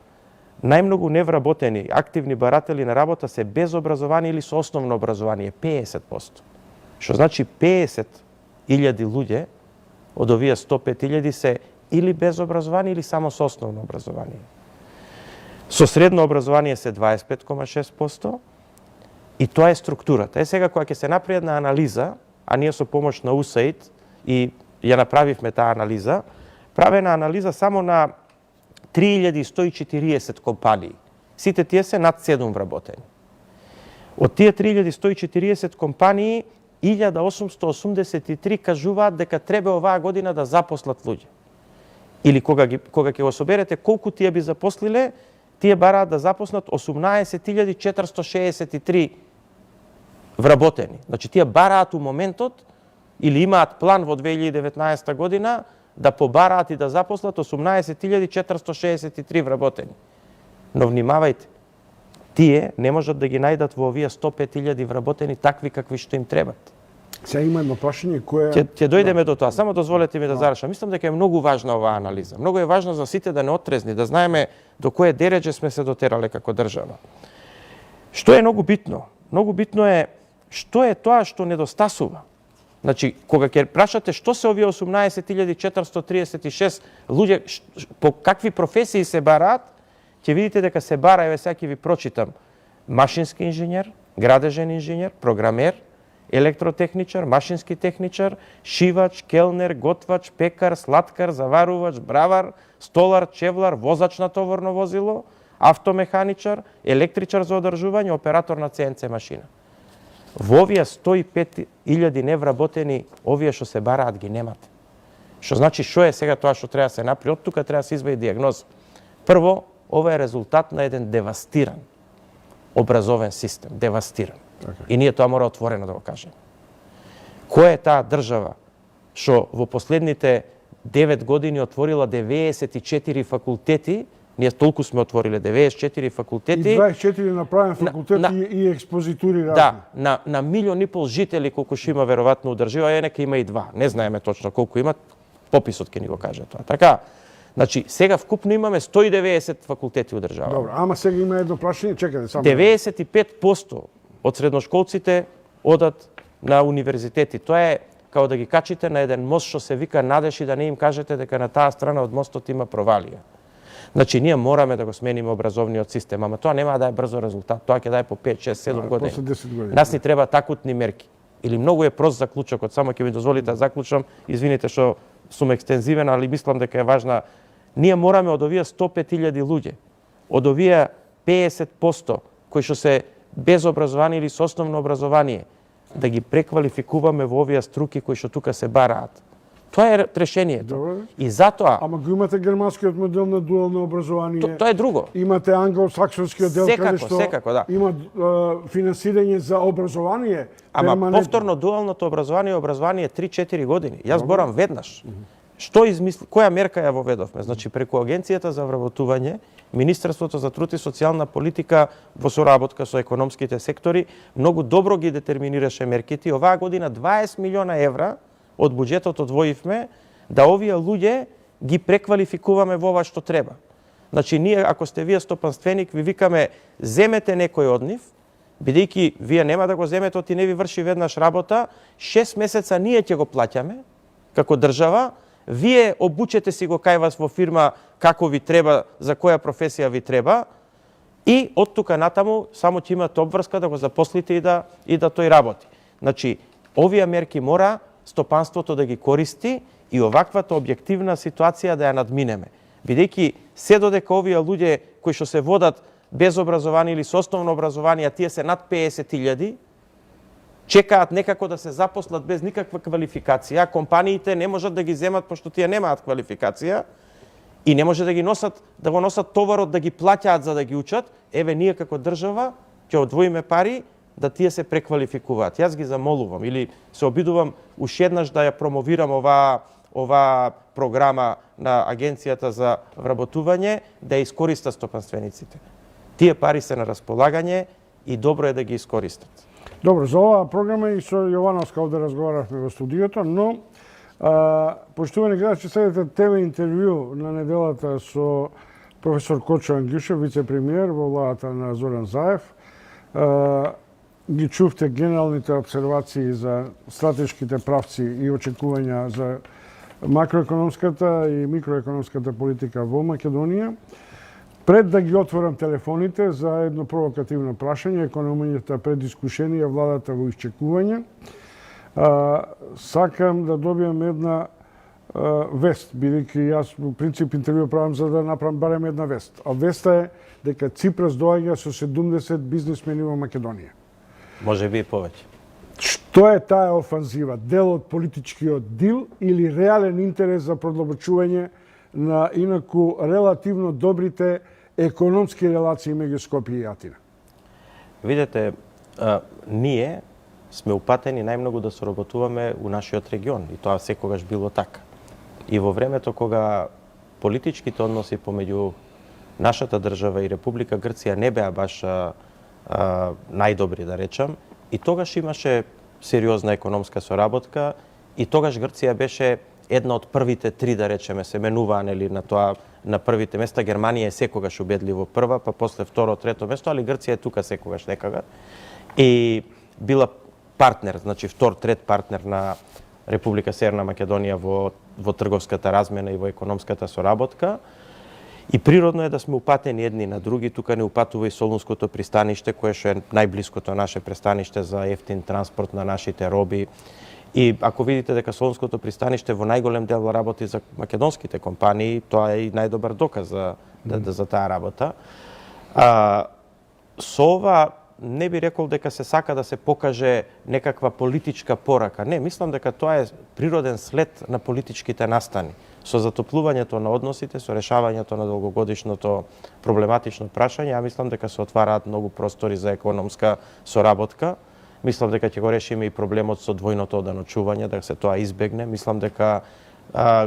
B: најмногу невработени, активни баратели на работа се без образование или со основно образование, 50%. Што значи 50.000 луѓе од овие 105.000 се или без образование или само со основно образование. Со средно образование се 25,6%. И тоа е структурата. Сега кога ќе се направи една анализа, а ние со помош на USAID и ја направивме таа анализа, правена анализа само на 3140 компании. Сите тие се над 7 вработени. Од тие 3140 компании, 1883 кажуваат дека треба оваа година да запослат луѓе. Или кога ќе го соберете колку тие би запослиле, тие бараат да запоснат 18.463 вработени. Значи тие бараат у моментот или имаат план во 2019 година да побараат и да запослат 18.463 вработени. Но внимавајте, тие не можат да ги најдат во овие 105.000 вработени такви какви што им требат.
A: Сега има едно прашање кое...
B: Ќе дојдеме до тоа, само дозволете ми да завршам. Мислам дека е многу важна оваа анализа. Многу е важно за сите да не отрезни, да знаеме до кое дередже сме се дотерале како држава. Што е многу битно? Многу битно е што е тоа што недостасува. Значи, кога ќе прашате што се овие 18.436 луѓе, по какви професии се бараат, ќе видите дека се бара, еве сега ќе ви прочитам, машински инженер, градежен инженер, програмер, електротехничар, машински техничар, шивач, келнер, готвач, пекар, слаткар, заварувач, бравар, столар, чевлар, возач на товарно возило, автомеханичар, електричар за одржување, оператор на CNC машина. Во овие 105.000 невработени, овие што се бараат ги немате. Што значи што е сега тоа што треба да се направи? Од тука треба да се извади диагноза. Прво, ова е резултат на еден девастиран образовен систем, девастиран. И ние тоа мора отворено да го кажеме. Која е таа држава што во последните 9 години отворила 94 факултети, ние толку сме отвориле 94 факултети.
A: И 24 направен факултети и експозитури разни.
B: Да, на 1,5 милион жители колку што има веројатно одржива, нека има и 2. Не знаеме точно колку имат, пописот ќе ни го каже тоа. Така, значи сега вкупно имаме 190 факултети у држава.
A: Добро, ама сега има едно прашање, чекајте само.
B: 95% од средношколците одат на универзитети. Тоа е као да ги качите на еден мост што се вика Надеж и да не им кажете дека на таа страна од мостот има провалија. Значи, ние мораме да го смениме образовниот систем, ама тоа нема да е брзо резултат. Тоа ќе даде по 5, 6, 7 години.
A: После 10 години.
B: Нас ни треба такутни мерки. Или многу е прост заклучокот, само ќе ми дозволите да заклучам. Извините што сум екстензивен, али мислам дека е важна. Ние мораме од овие 105.000 луѓе, од овие 50% кои што се без образование или со основно образование, да ги преквалификуваме во овие струки кои што тука се бараат. Тоа е решението.
A: Добре.
B: И затоа...
A: Ама го имате германскиот модел на дуално образование.
B: Тоа е друго.
A: Имате англосаксонскиот дел каде што
B: да.
A: има финансирање за образование.
B: Ама
A: перманентно.
B: повторно дуалното образование е образование 3-4 години. Јас зборам веднаш. Што измисли, која мерка ја воведовме? Значи преку Агенцијата за вработување, Министерството за труд и социјална политика во соработка со економските сектори многу добро ги детерминираше мерките. Оваа година 20 милиона евра од буџетот одвоивме да овие луѓе ги преквалификуваме во ова што треба. Значи ние ако сте вие стопанственик, ви викаме земете некој од нив, бидејќи вие нема да го земете, оти не ви врши веднаш работа, 6 месеца ние ќе го плаќаме како држава. Вие обучете си го кај вас во фирма како ви треба, за која професија ви треба и од тука натаму само ќе имате обврска да го запослите и да тој работи. Значи, овие мерки мора стопанството да ги користи и оваквата објективна ситуација да ја надминеме. Бидејќи се додека овие луѓе кои што се водат без образование или со основно образование, тие се над 50.000, чекаат некако да се запослат без никаква квалификација, компаниите не можат да ги земат пошто тие немаат квалификација и не може да ги носат, да го носат товарот да ги плаќаат за да ги учат, еве ние како држава ќе одвоиме пари да тие се преквалификуваат. Јас ги замолувам или се обидувам уште еднаш да ја промовирам ова програма на Агенцијата за вработување да ја искористат стопанствениците. Тие пари се на располагање и добро е да ги искористат.
A: Добро, за оваа програма и со Јовановска овде разговаравме во студиото, но поштувани гледачи, следете ТВ интервју на неделата со професор Кочо Ангјушев, вице-премиер во владата на Зоран Заев. Ги чувте генералните обсервации за стратешките правци и очекувања за макроекономската и микроекономската политика во Македонија. Пред да ги отворам телефоните за едно провокативно прашање, економијата пред искушение, владата во исчекување, сакам да добијам една вест, бидејќи јас во принцип интервју правам за да направам барем една вест. А веста е дека Ципрас доаѓа со 70 бизнисмени во Македонија.
B: Може би и повеќе.
A: Што е таа офанзива? Дел од политичкиот дил или реален интерес за продлабочување на инаку релативно добрите економски релации меѓу Скопје и Атина?
B: Видете, ние сме упатени најмногу да соработуваме у нашиот регион и тоа секогаш било така. И во времето кога политичките односи помеѓу нашата држава и Република Грција не беа баш најдобри, да речам, и тогаш имаше сериозна економска соработка и тогаш Грција беше една од првите три, да речеме, се менуваа нели на тоа на првите места. Германија е секогаш убедливо прва, па после второ, трето место, али Грција е тука секогаш некага. И била партнер, значи втор, трет партнер на Република Северна Македонија во трговската размена и во економската соработка. И природно е да сме упатени едни на други. Тука не упатува и Солунското пристаниште, кое што е најблиското наше пристаниште за ефтин транспорт на нашите роби. И ако видите дека Солунското пристаниште во најголем дел работи за македонските компании, тоа е и најдобар доказ за таа работа. Со ова не би рекол дека се сака да се покаже некаква политичка порака. Не, мислам дека тоа е природен след на политичките настани. со затоплувањето на односите, со решавањето на долгогодишното проблематично прашање, ја мислам дека се отвараат многу простори за економска соработка. Мислам дека ќе го решиме и проблемот со двојното оданочување, да се тоа избегне. Мислам дека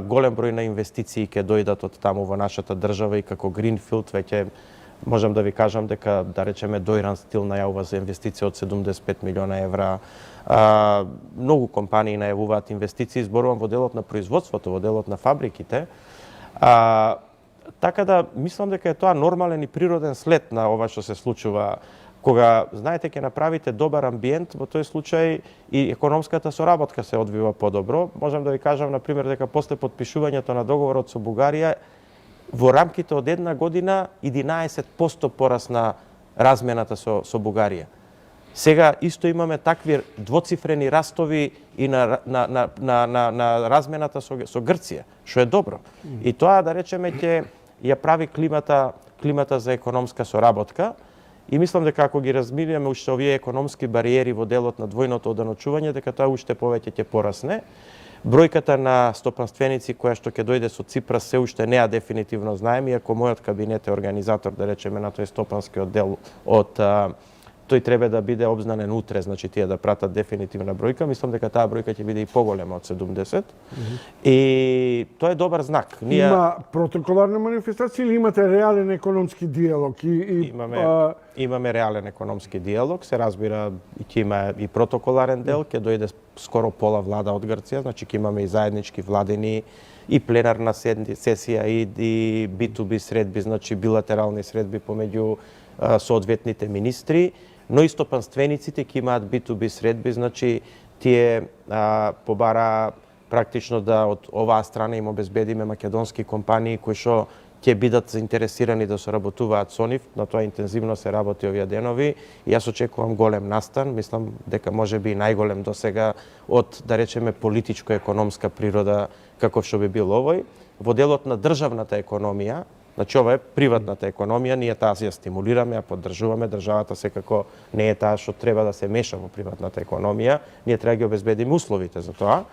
B: голем број на инвестиции ќе дојдат од таму во нашата држава и како Гринфилд веќе можам да ви кажам дека, да речеме, Дојран Стил најавува за инвестиција од 75 милиона евра. Многу компании најавуваат инвестиции, зборувам во делот на производството, во делот на фабриките. Така да, мислам дека е тоа нормален и природен след на ова што се случува. Кога, знаете, ќе направите добар амбиент, во тој случај и економската соработка се одвива подобро. Можам да ви кажам, например, дека после подпишувањето на договорот со Бугарија, во рамките од една година 11% порасна размената со Бугарија. Сега исто имаме такви двоцифрени растови и на размената со Грција, што е добро. И тоа, да речеме, ќе ја прави климата за економска соработка. И мислам дека ако ги размириме уште овие економски бариери во делот на двојното оданочување, дека тоа уште повеќе ќе порасне. Бројката на стопанственици која што ќе дојде со цифра се уште не ја дефинитивно знаеме, иако мојот кабинет е организатор, да речеме, на тој стопански оддел од тој треба да биде обзнанен утре, значи тие да пратат дефинитивна бројка. Мислам дека таа бројка ќе биде и поголема од 70. И тоа е добар знак.
A: Има протоколарна манифестација или имате реален економски диалог?
B: Имаме реален економски диалог, се разбира, и ќе има и протоколарен дел, ќе дојде скоро пола влада од Грција, значи ќе имаме и заеднички владени и пленарна сесија и B2B средби, значи билатерални средби помеѓу соодветните министри, но и стопанствениците ќе имаат B2B средби, значи тие побара практично да од оваа страна им обезбедиме македонски компании кои што ќе бидат заинтересирани да соработуваат со нив. На тоа интензивно се работи овие денови и јас очекувам голем настан, мислам дека можеби и најголем досега од, да речеме, политичко-економска природа каков што би бил овој. Во делот на државната економија, значи ова е приватната економија, ние таа ја стимулираме, ја поддржуваме, државата секако не е таа што треба да се меша во приватната економија, ние треба да ги обезбедиме условите за тоа.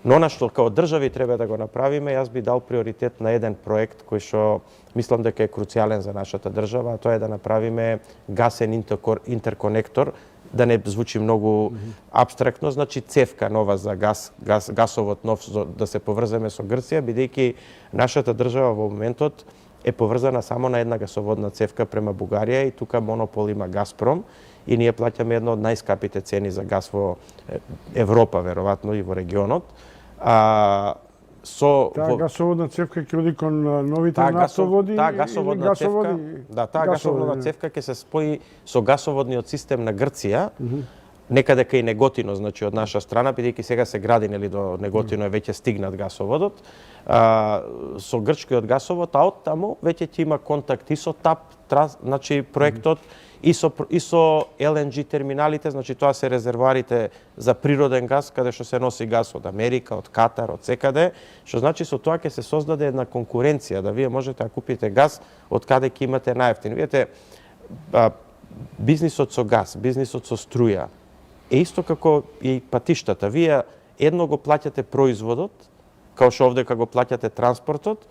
B: Но она што као држави треба да го направиме, јас би дал приоритет на еден проект кој што мислам дека е круцијален за нашата држава, а тоа е да направиме гасен интерконектор, да не звучи многу абстрактно, значи цевка нова за гасовод нов да се поврземе со Грција, бидејќи нашата држава во моментот е поврзана само на една гасоводна цевка према Бугарија и тука монопол има Газпром и ние плаќаме една од најскапите цени за газ во Европа, веројатно и во регионот.
A: Таа гасоводна цевка ќе оди кон новите нафтоводи?
B: Таа гасоводна цевка ќе се спои со гасоводниот систем на Грција, некаде кај Неготино, значи од наша страна, бидејќи сега се гради, нели, до Неготино е веќе стигнат гасоводот, со грчкиот гасовод, а од таму веќе ќе има контакт и со ТАП, значи проектот, и со LNG терминалите, значи тоа се резервоарите за природен газ, каде што се носи газ од Америка, од Катар, од секаде, што значи со тоа ќе се создаде една конкуренција, да вие можете да купите газ од каде ќе имате најевтин. Видете, бизнисот со газ, бизнисот со струја, е исто како и патиштата. Вие едно го плаќате производот, као што овде го плаќате транспортот,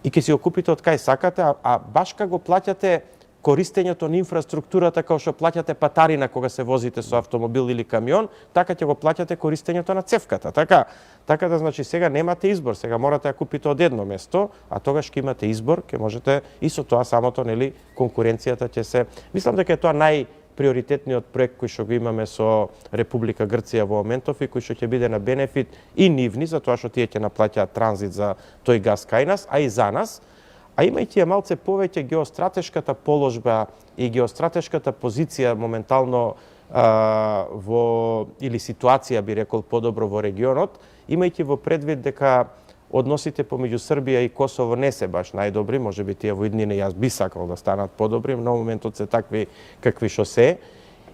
B: и ќе си го купите од кај сакате, а баш како го плаќате користењето на инфраструктурата, као што плаќате патарина кога се возите со автомобил или камион, така ќе го плаќате користењето на цевката. Така да, значи, сега немате избор, сега морате да купите од едно место, а тогаш ќе имате избор, ќе можете и со тоа самото, нели, конкуренцијата ќе се... Мислам дека е тоа приоритетниот проект кој што го имаме со Република Грција во моментов и кој што ќе биде на бенефит и нивни, затоа што тие ќе наплаќаат транзит за тој газ кај нас, а и за нас. А имајќи ја малце повеќе геостратешката положба и геостратешката позиција моментално или ситуација, би рекол, подобро во регионот, имајќи во предвид дека односите помеѓу Србија и Косово не се баш најдобри, можеби тие во иднина јас би сакал да станат подобри, но моментот се такви какви што се.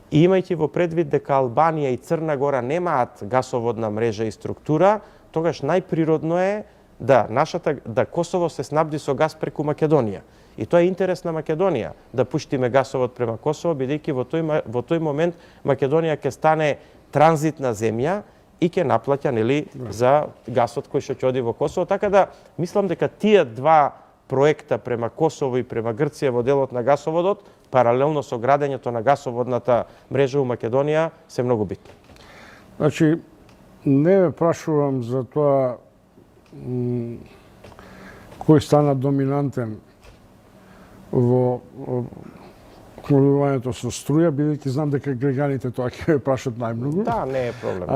B: И имајќи во предвид дека Албанија и Црна Гора немаат гасоводна мрежа и структура, тогаш најприродно е да Косово се снабди со газ преку Македонија. И тоа е интерес на Македонија, да пуштиме гасовод према Косово, бидејќи во тој момент Македонија ќе стане транзитна земја и ќе наплаќа нели за гасот кој што ќе оди во Косово, така да мислам дека тие два проекта према Косово и према Грција во делот на гасоводот, паралелно со градењето на гасоводната мрежа во Македонија, се многу битни.
A: Значи, не ме прашувам за тоа кој стана доминантен во комунувањето со струја, бидејќи знам дека греганите тоа ќе ме прашат најмногу.
B: Да, не е проблем.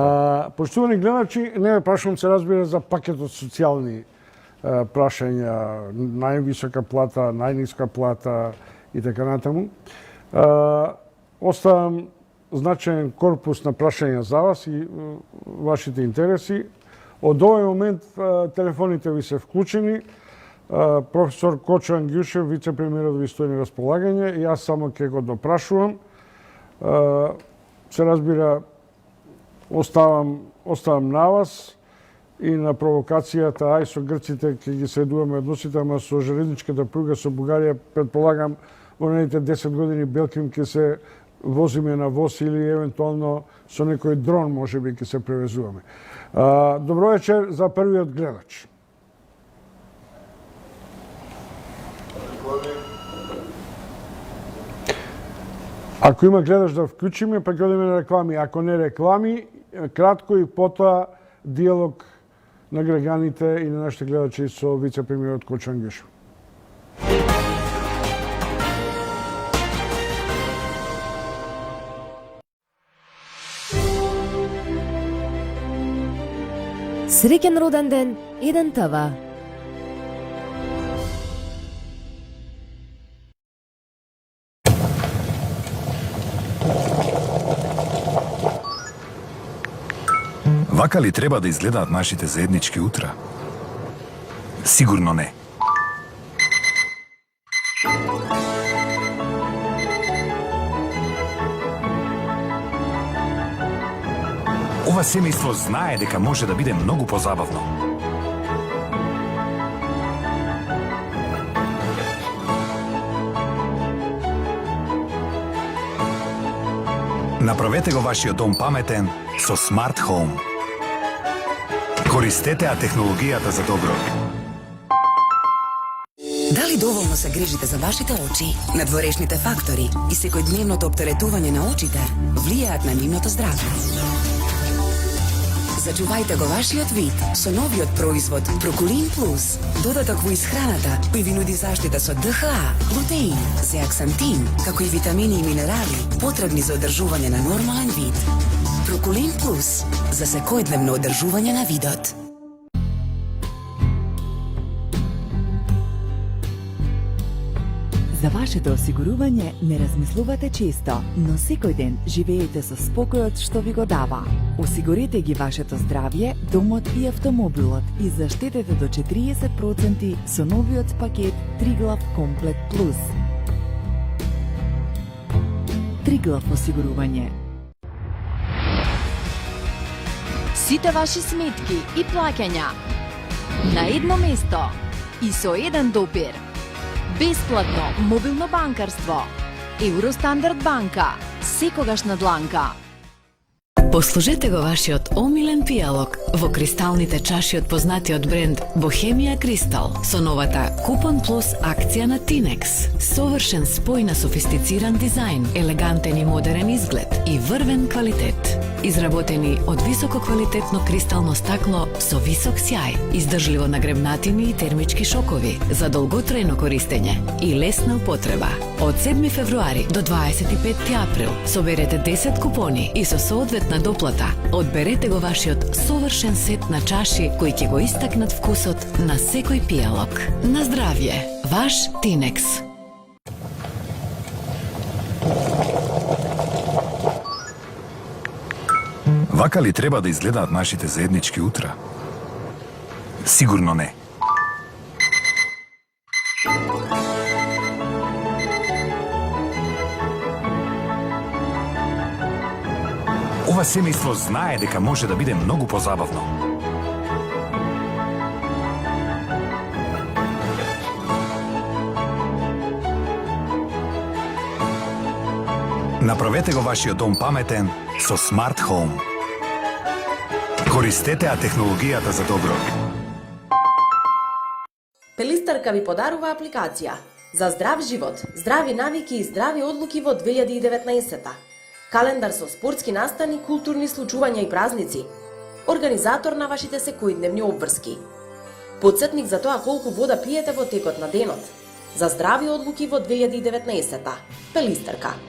A: Поштувани гледачи, не ме прашувам, се разбира, за пакетот социјални прашања, највисока плата, најниска плата и така натаму. Оставам значаен корпус на прашања за вас и вашите интереси. Од овој момент телефоните ви се вклучени. Професор Кочо Ангјушев, вице-премиерот, ви стои на располагање и јас само ќе го допрашувам. Се разбира, оставам на вас и на провокацијата, ај со грците ќе ги средуваме односите, ама со железничката пруга со Бугарија, предполагам, во наредните 10 години Белким ќе се возиме на воз или евентуално со некој дрон можеби ќе се превезуваме. Добро вечер за првиот гледач. Ако има гледач да вклучиме, па ќе одиме на реклами. Ако не реклами, кратко и потоа диалог на граѓаните и на нашите гледачи со вице-премиерот Кочо Ангјушев.
C: Среќен роден ден, 1 ТВ.
D: Вака ли треба да изгледаат нашите заеднички утра? Сигурно не. Ова семејство знае дека може да биде многу позабавно. Направете го вашиот дом паметен со Smart Home. Користете технологијата за добро.
E: Дали доволно се грижите за вашите очи? Надворешните фактори и секојдневното оптеретување на очите влијаат на нивното здравје. Зачувајте го вашиот вид со новиот производ Прокулин Плюс. Додаток во исхраната кој ви нуди заштита со ДХА, глутеин, зеаксантин, како и витамини и минерали потребни за одржување на нормален вид. Прокулин Плюс за секојдневно одржување на видот.
F: За вашето осигурување не размислувате често, но секој ден живеете со спокојот што ви го дава. Осигурете ги вашето здравје, домот и автомобилот и заштедете до 40% со новиот пакет Триглав Комплет Плюс. Триглав осигурување.
G: Сите ваши сметки и плаќања на едно место и со еден допир. Бесплатно мобилно банкарство. Евростандард банка. Секогаш на дланка.
H: Послужете го вашиот омилен пијалок во кристалните чаши од познатиот бренд Bohemia Crystal со новата Купон Плюс акција на Tinex. Совршен спој на софистициран дизајн, елегантен и модерен изглед и врвен квалитет. Изработени од високо квалитетно кристално стакло со висок сјај, издржливо на гребнатини и термички шокови за долготрајно користење и лесна употреба. Од 7 февруари до 25 април соберете 10 купони и со соодветна доплата одберете го вашиот совршен сет на чаши кои ќе го истакнат вкусот на секој пијалок. На здравје, ваш Tinex.
D: Вака ли треба да изгледаат нашите заеднички утра? Сигурно не. Ова семејство знае дека може да биде многу позабавно. Направете го вашиот дом паметен со Smart Home. Користете ја технологијата за добро.
I: Пелистарка ви подарува апликација за здрав живот, здрави навики и здрави одлуки во 2019. Календар со спортски настани, културни случувања и празници. Организатор на вашите секојдневни обврски. Подсетник за тоа колку вода пиете во текот на денот. За здрави одлуки во 2019. Пелистарка.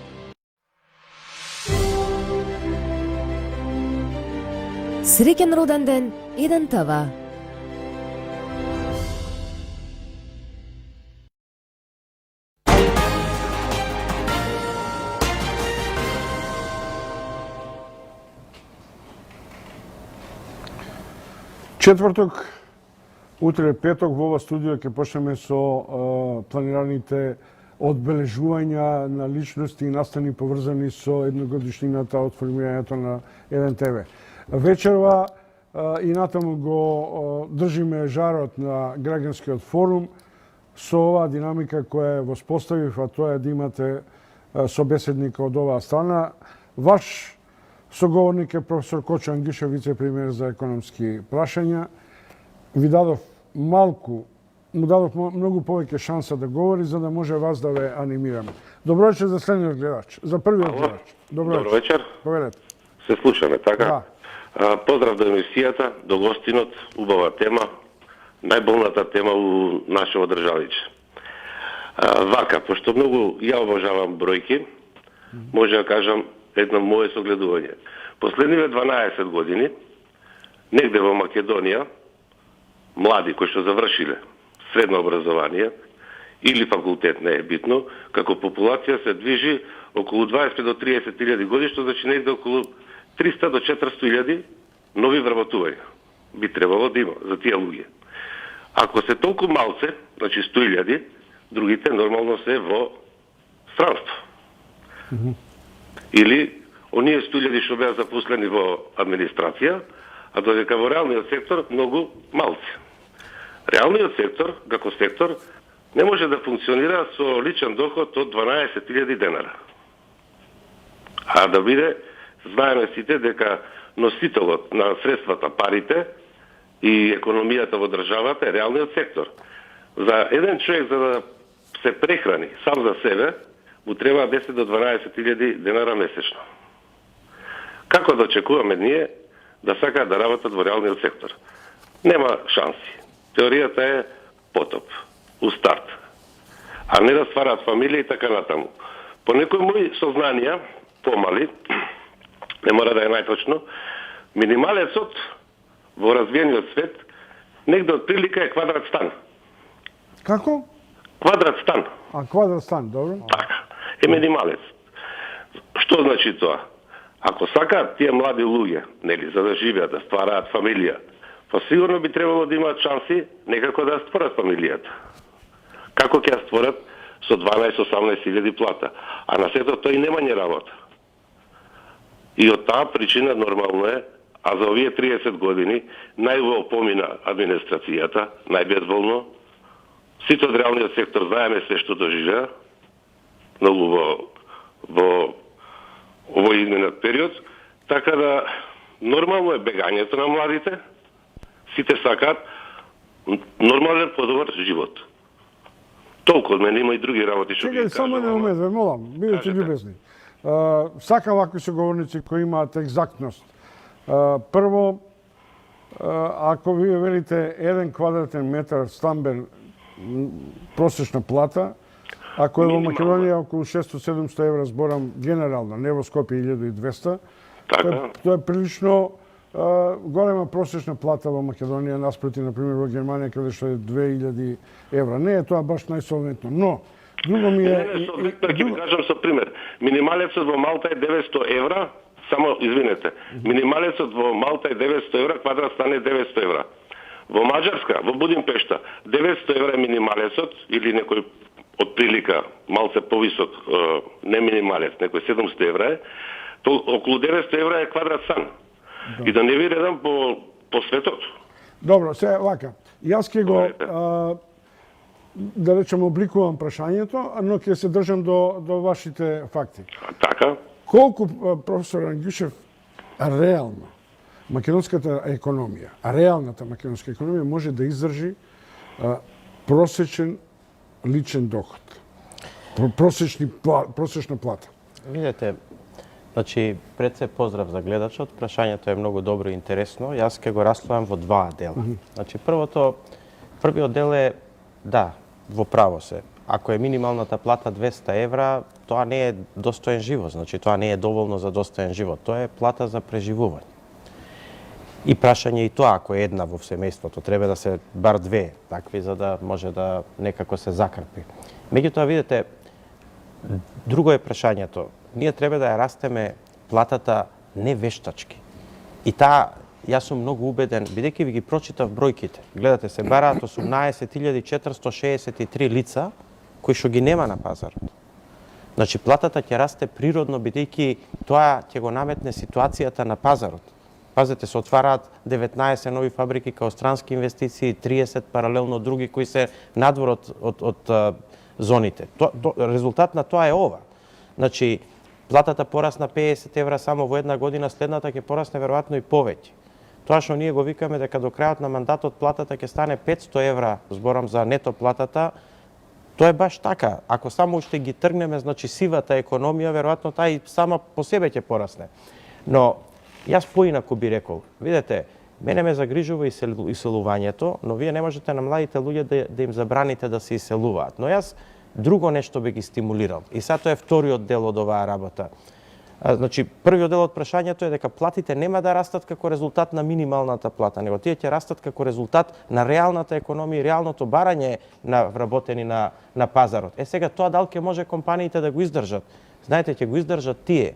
C: Среќен роден ден, 1 ТВ.
A: Четврток, утре петок во ова студио ќе почнеме со планираните одбележувања на личности и настани поврзани со едногодишнината од формирањето на 1 ТВ. Вечерва и натаму го држиме жарот на граѓанскиот форум со оваа динамика која е воспоставив, а тоа е да имате собеседника од оваа страна. Ваш соговорник е професор Кочо Ангишев, вице-премиер за економски прашања. Ви дадов му дадов многу повеќе шанса да говори, за да може вас да ве анимираме. Добро вечер за следниот гледач, за првиот гледач.
J: Добро вечер.
A: Повелете.
J: Се слушаме, така?
A: Да.
J: Поздрав до емисијата, до гостинот, убава тема, најболната тема у нашето државиче. Вака, пошто многу ја обожавам бројки, може да кажам едно мое согледување. Последниве 12 години, негде во Македонија, млади кои што завршиле средно образование или факултет, не е битно, како популација се движи околу 25 до 30 илјади години, што значи негде околу 300 до 400 илјади нови вработувања. Би требало да има за тие луѓе. Ако се толку малце, значи 100 илјади, другите нормално се во странство. Или оние 100 илјади што беа запуслени во администрација, а додека во реалниот сектор многу малци. Реалниот сектор, како сектор, не може да функционира со личен доход од 12.000 денара. А да биде, знаеме сите дека носителот на средствата, парите и економијата во државата е реалниот сектор. За еден човек за да се прехрани сам за себе, му треба 10 до 12.000 денара месечно. Како да очекуваме ние да сакаат да работат во реалниот сектор? Нема шанси. Теоријата е потоп, у старт. А не да стварат фамилија и така натаму. По некои мои сознанија, помали, не мора да е најточно, минималецот во развиениот свет негде од прилика е квадрат стан.
A: Како?
J: Квадрат стан.
A: А квадрат стан, добро.
J: Така. Е минималец. Што значи тоа? Ако сакаат тие млади луѓе, нели, за да живеат, да ствараат фамилија, па сигурно би требало да имаат шанси некако да створат фамилијата. Како ќе ја створат со 12-18 илјади плата? А на сето тој нема ни работа. И од таа причина нормално е, а за овие 30 години најубаво помина администрацијата, најбезволно. Сите од реалниот сектор знаеме се што доживеа, многу во овој изминат период, така да нормално е бегањето на младите, сите сакаат нормален подобар живот. Толку од мене има и други работи што
A: Чекај, само не момент, ве молам, бидете љубезни. Сакам вакви соговорници кои имаат екзактност. Прво, ако вие велите 1 квадратен метар стамбен просечна плата, ако е во Македонија околу 600-700 евра, зборам генерално, не во Скопје 1200, тоа е прилично голема просечна плата во Македонија, наспроти, например, во Германија, каде што е 2000 евра. Не е тоа баш најсолвентно, но друго ми е...
J: Не, ќе ви кажам со пример. Минималецот во Малта е 900 евра, само, извинете, минималецот во Малта е 900 евра, квадрат стане 900 евра. Во Маđарска, во Будимпешта, 900 евра е минималецот, или некој од прилика малце повисок, не минималец, некој 700 евра е, околу 900 евра е квадрат стан. Да. И да не ви редам по светот.
A: Добро, се вака. Јас ќе го да речем обликувам прашањето, но ќе се држам до вашите факти.
J: Така.
A: Колку професор Ангишев реално македонската економија, реалната македонска економија може да издржи просечен личен доход. Просечна плата.
B: Видете, значи, пред се поздрав за гледачот, прашањето е многу добро и интересно. Јас ќе го раслојам во два дела. Значи, првиот дел е, да, во право се. Ако е минималната плата 200 евра, тоа не е достоен живот. Значи, тоа не е доволно за достоен живот. Тоа е плата за преживување. И прашање и тоа, ако е една во семејството, треба да се бар две такви, за да може да некако се закрпи. Меѓутоа, видите, друго е прашањето. Ние треба да ја растеме платата не вештачки. И таа, јас сум многу убеден, бидејќи ви ги прочитав бројките. Гледате, се бараат 18.463 лица кои што ги нема на пазарот. Значи, платата ќе расте природно, бидејќи тоа ќе го наметне ситуацијата на пазарот. Пазете, се отвараат 19 нови фабрики као странски инвестиции, 30 паралелно други кои се надвор од зоните. Резултат на тоа е ова. Значи, платата порасна 50 евра само во една година, следната ќе порасне веројатно и повеќе. Тоа што ние го викаме дека до крајот на мандатот платата ќе стане 500 евра, зборам за нето платата, тоа е баш така. Ако само уште ги тргнеме, значи сивата економија, веројатно таа и сама по себе ќе порасне. Но јас поинаку би рекол, видете, мене ме загрижува иселувањето, но вие не можете на младите луѓе да им забраните да се иселуваат. Но јас друго нешто би ги стимулирал. И сега тоа е вториот дел од оваа работа. Значи, првиот дел од прашањето е дека платите нема да растат како резултат на минималната плата, него тие ќе растат како резултат на реалната економија и реалното барање на вработени на пазарот. Сега тоа дал ќе може компаниите да го издржат? Знаете, ќе го издржат тие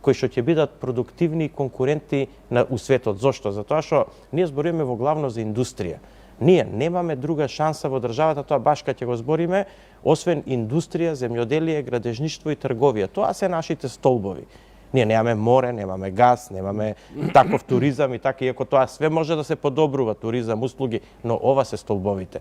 B: кои што ќе бидат продуктивни и конкурентни у светот. Зошто? Затоа што ние збориме во главно за индустрија. Ние немаме друга шанса во државата, тоа баш кога ќе го збориме, освен индустрија, земјоделие, градежништво и трговија. Тоа се нашите столбови. Ние немаме море, немаме газ, немаме таков туризам и така, иако тоа све може да се подобрува, туризам, услуги, но ова се столбовите.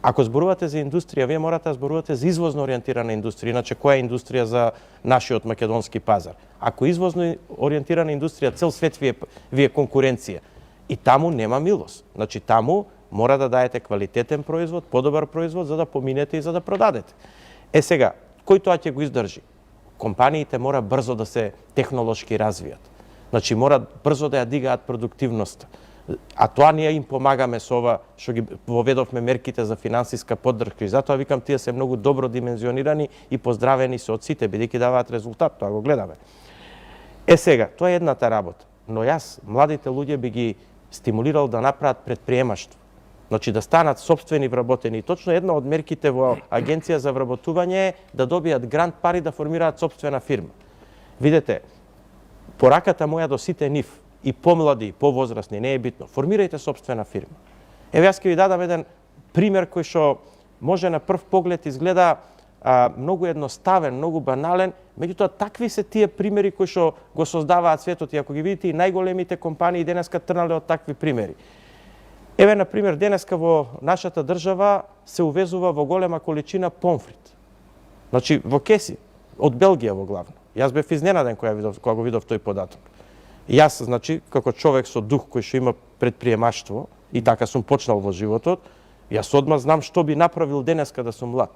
B: Ако зборувате за индустрија, вие морате да зборувате за извозно ориентирана индустрија, иначе која е индустрија за нашиот македонски пазар? Ако извозно ориентирана индустрија, цел свет ви е конкуренција. И таму нема милост. Значи таму мора да даете квалитетен производ, подобар производ за да поминете и за да продадете. Сега, кој тоа ќе го издржи? Компаниите мора брзо да се технолошки развијат. Значи мора брзо да ја дигаат продуктивноста. А тоа ние им помагаме со ова што ги воведовме мерките за финансиска поддршка. И затоа викам, тие се многу добро димензионирани и поздравени се од сите, бидејќи даваат резултат, тоа го гледаме. Сега, тоа е едната работа. Но јас, младите луѓе би ги стимулирал да направат предприемаштво. Значи да станат сопствени вработени. И точно една од мерките во Агенција за вработување е да добијат грант пари да формираат сопствена фирма. Видете, пораката моја до сите нив, и помлади, и повозрастни, не е битно. Формирајте сопствена фирма. Јас ќе ви дадам еден пример кој што може на прв поглед изгледа многу едноставен, многу банален, меѓутоа такви се тие примери кои што го создаваат светот. И ако ги видите, и најголемите компании денеска трнале од такви примери. На пример, денеска во нашата држава се увезува во голема количина помфрит. Значи, во кеси, од Белгија во главно. Јас бев изненаден кога го видов тој податок. Јас, значи, како човек со дух кој што има предприемаштво, и така сум почнал во животот, јас одма знам што би направил денеска да сум млад.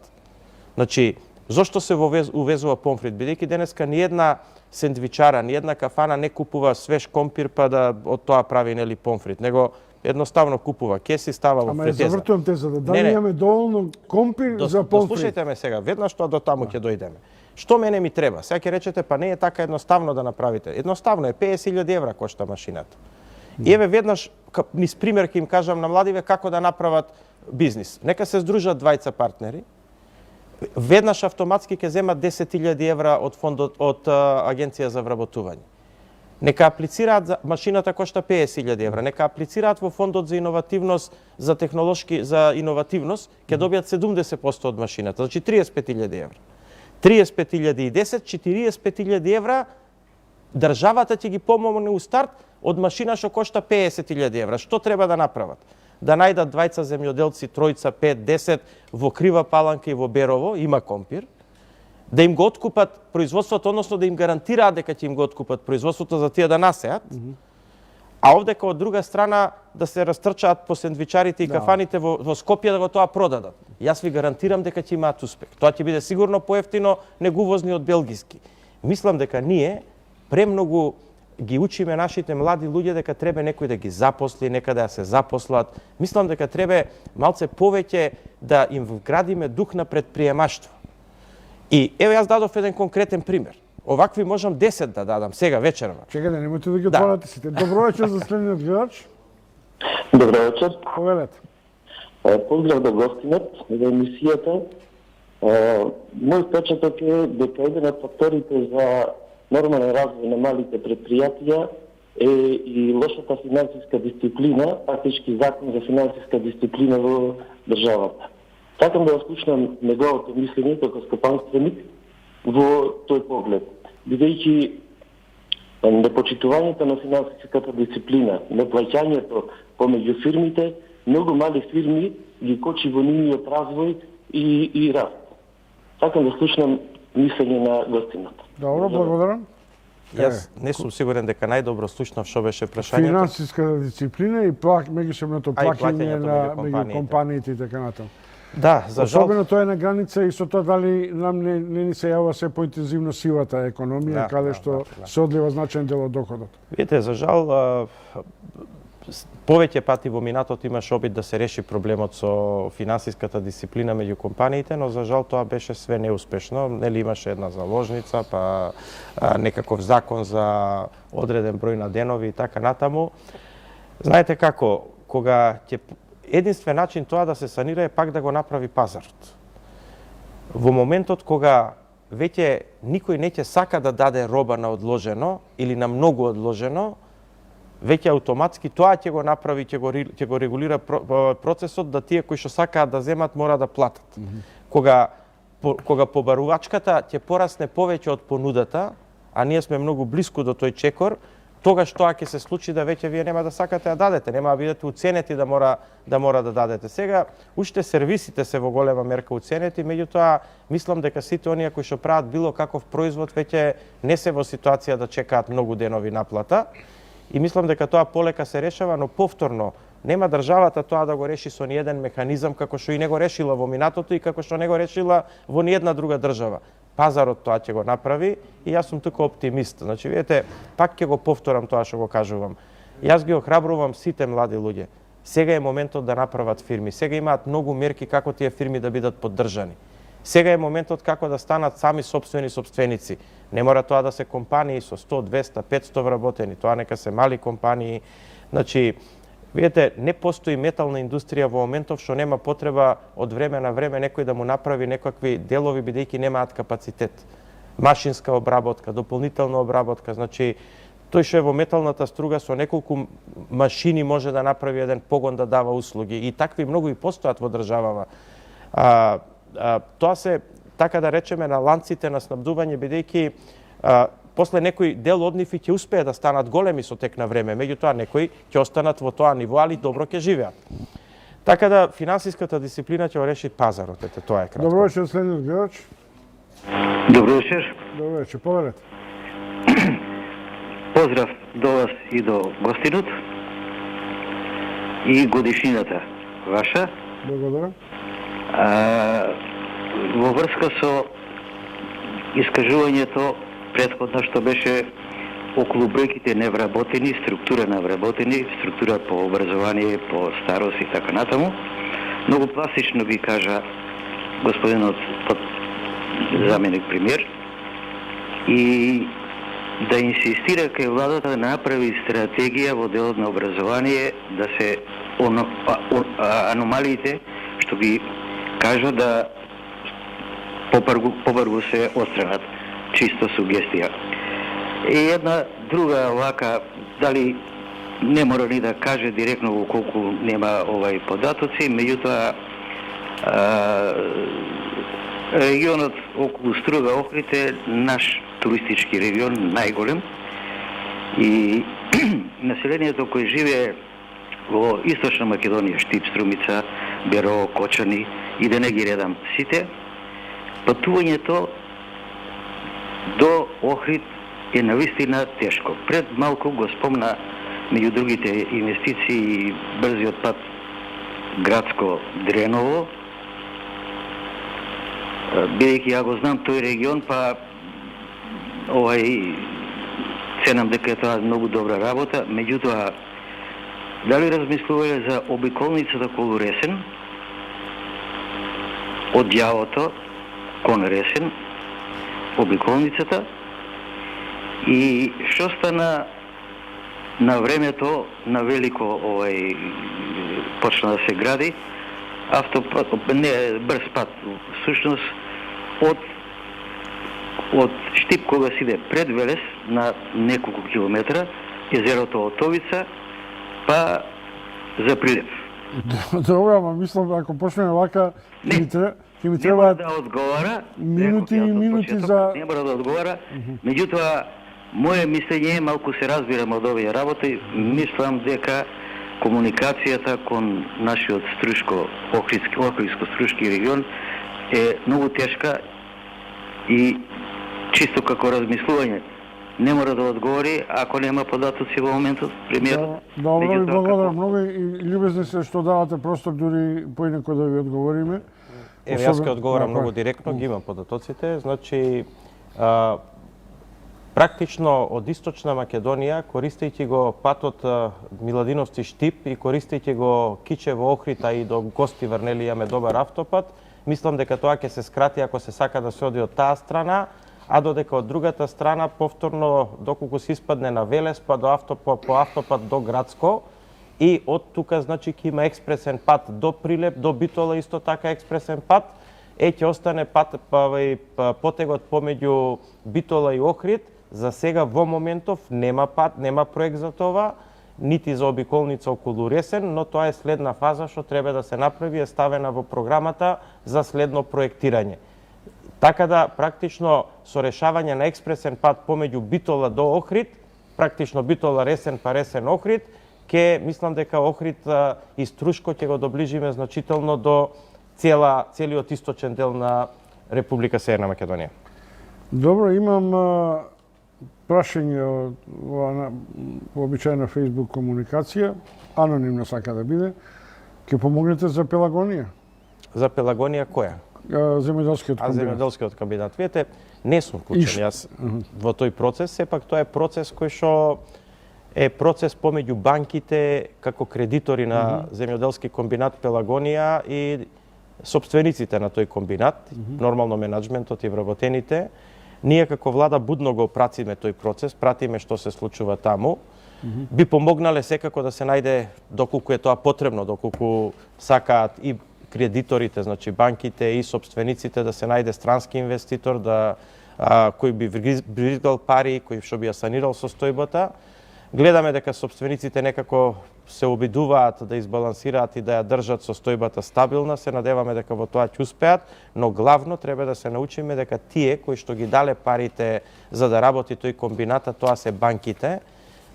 B: Значи, зошто се увезува помфрит? Бидејќи денеска ни една сендвичара, ни една кафана не купува свеж компир па да од тоа прави нели помфрит, него едноставно купува кеси, става во фритеза.
A: Ама завртувам тезата, да имаме доволно компир за помфрит.
B: Дослушајте ме сега, веднаш тоа до таму ќе дојдеме. Што мене ми треба? Сега ќе речете, па не е така едноставно да направите. Едноставно е, 50.000 евра кошта машината. И веднаш, низ пример ќе им кажам на младиве како да направат бизнис. Нека се здружат двајца партнери, веднаш автоматски ќе земат 10.000 евра од фондот од Агенција за вработување. Нека аплицираат, машината кошта 50.000 евра, нека аплицираат во фондот за иновативност, за иновативност, ќе добијат 70% од машината, значи 35.000 евра. 35.010, 45.000 евра, државата ќе ги помогне у старт од машина што кошта 50.000 евра. Што треба да направат? Да најдат двајца земјоделци, тројца, 5, 10 во Крива Паланка и во Берово, има компир, да им го откупат производството, односно да им гарантираат дека ќе им го откупат производството за тие да насеат, А овдека од друга страна да се растрчаат по сендвичарите и кафаните во Скопје да го тоа продадат. Јас ви гарантирам дека ќе имаат успех. Тоа ќе биде сигурно поевтино него увозни од белгиски. Мислам дека ние премногу ги учиме нашите млади луѓе дека треба некој да ги запосли, некаде да се запослат. Мислам дека треба малце повеќе да им вградиме дух на предприемаштво. И еве јас дадов еден конкретен пример. Овакви можам 10 да дадам сега вечерва.
A: Чекајте, немојте да ги отворате сите. Добро вечер за следниот гледач.
K: Добро вечер.
A: Повелете.
K: Поздрав до гостинот за емисијата. Мој впечаток е дека еден од факторите за нормален развој на малите предпријатија е и лошата финансиска дисциплина, фактички закон за финансиска дисциплина во државата. Сакам да слушнам неговото мислење како скопанственик во тој поглед, бидејќи непочитувањето на финансиската дисциплина, неплаќањето помеѓу фирмите, многу мали фирми ги кочи во нивниот развој и раст. Сакам да слушнам мислење на гостинот.
A: Добро, благодарам.
B: Јас не сум сигурен дека најдобро слушнав што беше прашањето.
A: Финансиска дисциплина и меѓусебното плаќање на меѓу компаниите и така натаму.
B: Да, за жал.
A: Особено тоа е на граница и со тоа дали нам не ни се јавува се поинтензивно сивата економија, каде што се одлива значаен дел од доходот.
B: Видите, за жал, повеќе пати во минатото имаш обид да се реши проблемот со финансиската дисциплина меѓу компаниите, но за жал тоа беше све неуспешно. Нели имаше една заложница, па некаков закон за одреден број на денови и така натаму. Знаете како, кога ќе единствен начин тоа да се санира е пак да го направи пазарот. Во моментот кога веќе никој не ќе сака да даде роба на одложено или на многу одложено, веќе автоматски тоа ќе го направи, ќе го регулира процесот да тие кои што сакаат да земат мора да платат. Кога побарувачката ќе порасне повеќе од понудата, а ние сме многу блиску до тој чекор, тогаш тоа ќе се случи да веќе вие нема да сакате да дадете, нема да бидете уценети да мора да дадете. Сега уште сервисите се во голема мерка уценети, меѓутоа мислам дека сите оние кои што прават било каков производ веќе не се во ситуација да чекаат многу денови наплата. И мислам дека тоа полека се решава, но повторно нема државата тоа да го реши со ниеден механизам како што и не го решила во минатото и како што не го решила во ниедна друга држава. Пазарот тоа ќе го направи и јас сум тука оптимист. Значи, видите, пак ќе го повторам тоа што го кажувам. Јас ги охрабрувам сите млади луѓе. Сега е моментот да направат фирми. Сега имаат многу мерки како тие фирми да бидат поддржани. Сега е моментот како да станат сами сопствени сопственици. Не мора тоа да се компании со 100, 200, 500 вработени, тоа нека се мали компании. Значи, видите, не постои метална индустрија во моментов што нема потреба од време на време некој да му направи некакви делови бидејќи немаат капацитет. Машинска обработка, дополнителна обработка, значи тој што е во металната струга со неколку машини може да направи еден погон да дава услуги и такви многу и постојат во државава. Тоа се, така да речеме, на ланците на снабдување, бидејќи после некој дел од нив ќе успее да станат големи со тек на време, меѓутоа некои ќе останат во тоа ниво, али добро ќе живеат. Така да финансиската дисциплина ќе го реши пазарот, ете тоа е кратко.
A: Добро вечер, следниот гледач.
K: Добро вечер.
A: Добро вечер, повелете.
K: Поздрав до вас и до гостинот и годишнината ваша.
A: Благодарам.
K: Во врска со искажувањето претходно што беше околу бројките невработени, структура на вработени, структура по образование, по старост и така натаму, многу пластично ги кажа господинот заменик премиер и да инсистира кај владата да направи стратегија во делот на образование да се аномалиите што ги кажа да побрзо се отстранат. Чисто сугестија. И една друга вака, дали не мора ни да каже директно во колку нема податоци, меѓутоа регионот околу Струга Охрид е наш туристички регион, најголем. И населението кој живее во Источна Македонија, Штип, Струмица, Беро, Кочани и да не ги редам сите, патувањето до Охрид е навистина тешко. Пред малку го спомна
L: меѓу другите инвестиции брзиот пат Градско-Дреново. Бидејќи ја го знам тој регион, па ценам дека е тоа многу добра работа, меѓутоа дали размислувале за обиколницата околу Ресен, од ѓавото кон Ресен, обиколницата, и што стана на времето на велико почна да се гради автопат, не брз пат, всушност од Штип кога си иде пред Велес на неколку километра, езерото Отовица, па за Прилеп.
A: Добро, ама мислам, ако почнеме вака, ќе ми
L: треба
A: треба
L: да одговара,
A: минути и минути за...
L: Не мора да одговара, меѓутоа, моје мислење е, малку се разбирам од овие работи, мислам дека комуникацијата кон нашиот Охридско-Струшки регион е многу тешка и чисто како размислување не мора да одговори ако нема податоци во моментот, премиерот.
A: Добро, ви благодарам многу и љубезни се што давате простор дури поинако да ви одговориме.
B: Еве, јас ќе одговорам многу директно, ги имам податоците. Значи, практично од Источна Македонија, користејќи го патот Миладиновци Штип и користејќи го Кичево Охрита и до Гости Врнели имаме добар автопат, мислам дека тоа ќе се скрати ако се сака да се оди од таа страна, а додека од другата страна повторно доколку се испадне на Велес па до по автопат до Градско и од тука значи ќе има експресен пат до Прилеп, до Битола исто така експресен пат, ќе остане потегот помеѓу Битола и Охрид. За сега во моментов нема пат, нема проект за това, нити за обиколница околу Ресен, но тоа е следна фаза што треба да се направи, е ставена во програмата за следно проектирање. Така да, практично, со решавање на експресен пат помеѓу Битола до Охрид, практично Битола Ресен па Ресен Охрид, мислам дека Охрид и Струшко ќе го доближиме значително до целиот источен дел на Република Северна Македонија.
A: Добро, имам прашање од вообичајна Facebook комуникација, анонимно сака да биде. Ќе помогнете за Пелагонија?
B: За Пелагонија која?
A: Земјоделскиот комбинат.
B: Земјоделскиот комбинат. Видете, не сум вклучен јас во тој процес, сепак тоа е процес кој што е процес помеѓу банките како кредитори на земјоделски комбинат Пелагонија и сопствениците на тој комбинат, нормално менаџментот и вработените. Ние како влада будно го пратиме тој процес, пратиме што се случува таму. Би помогнале секако да се најде, доколку е тоа потребно, доколку сакаат и кредиторите, значи банките и сопствениците, да се најде странски инвеститор кој би вризгал пари, кој што би ја санирал состојбата. Гледаме дека сопствениците некако се обидуваат да избалансираат и да ја држат состојбата стабилна, се надеваме дека во тоа ќе успеат, но главно треба да се научиме дека тие кои што ги дале парите за да работи тој комбината, тоа се банките.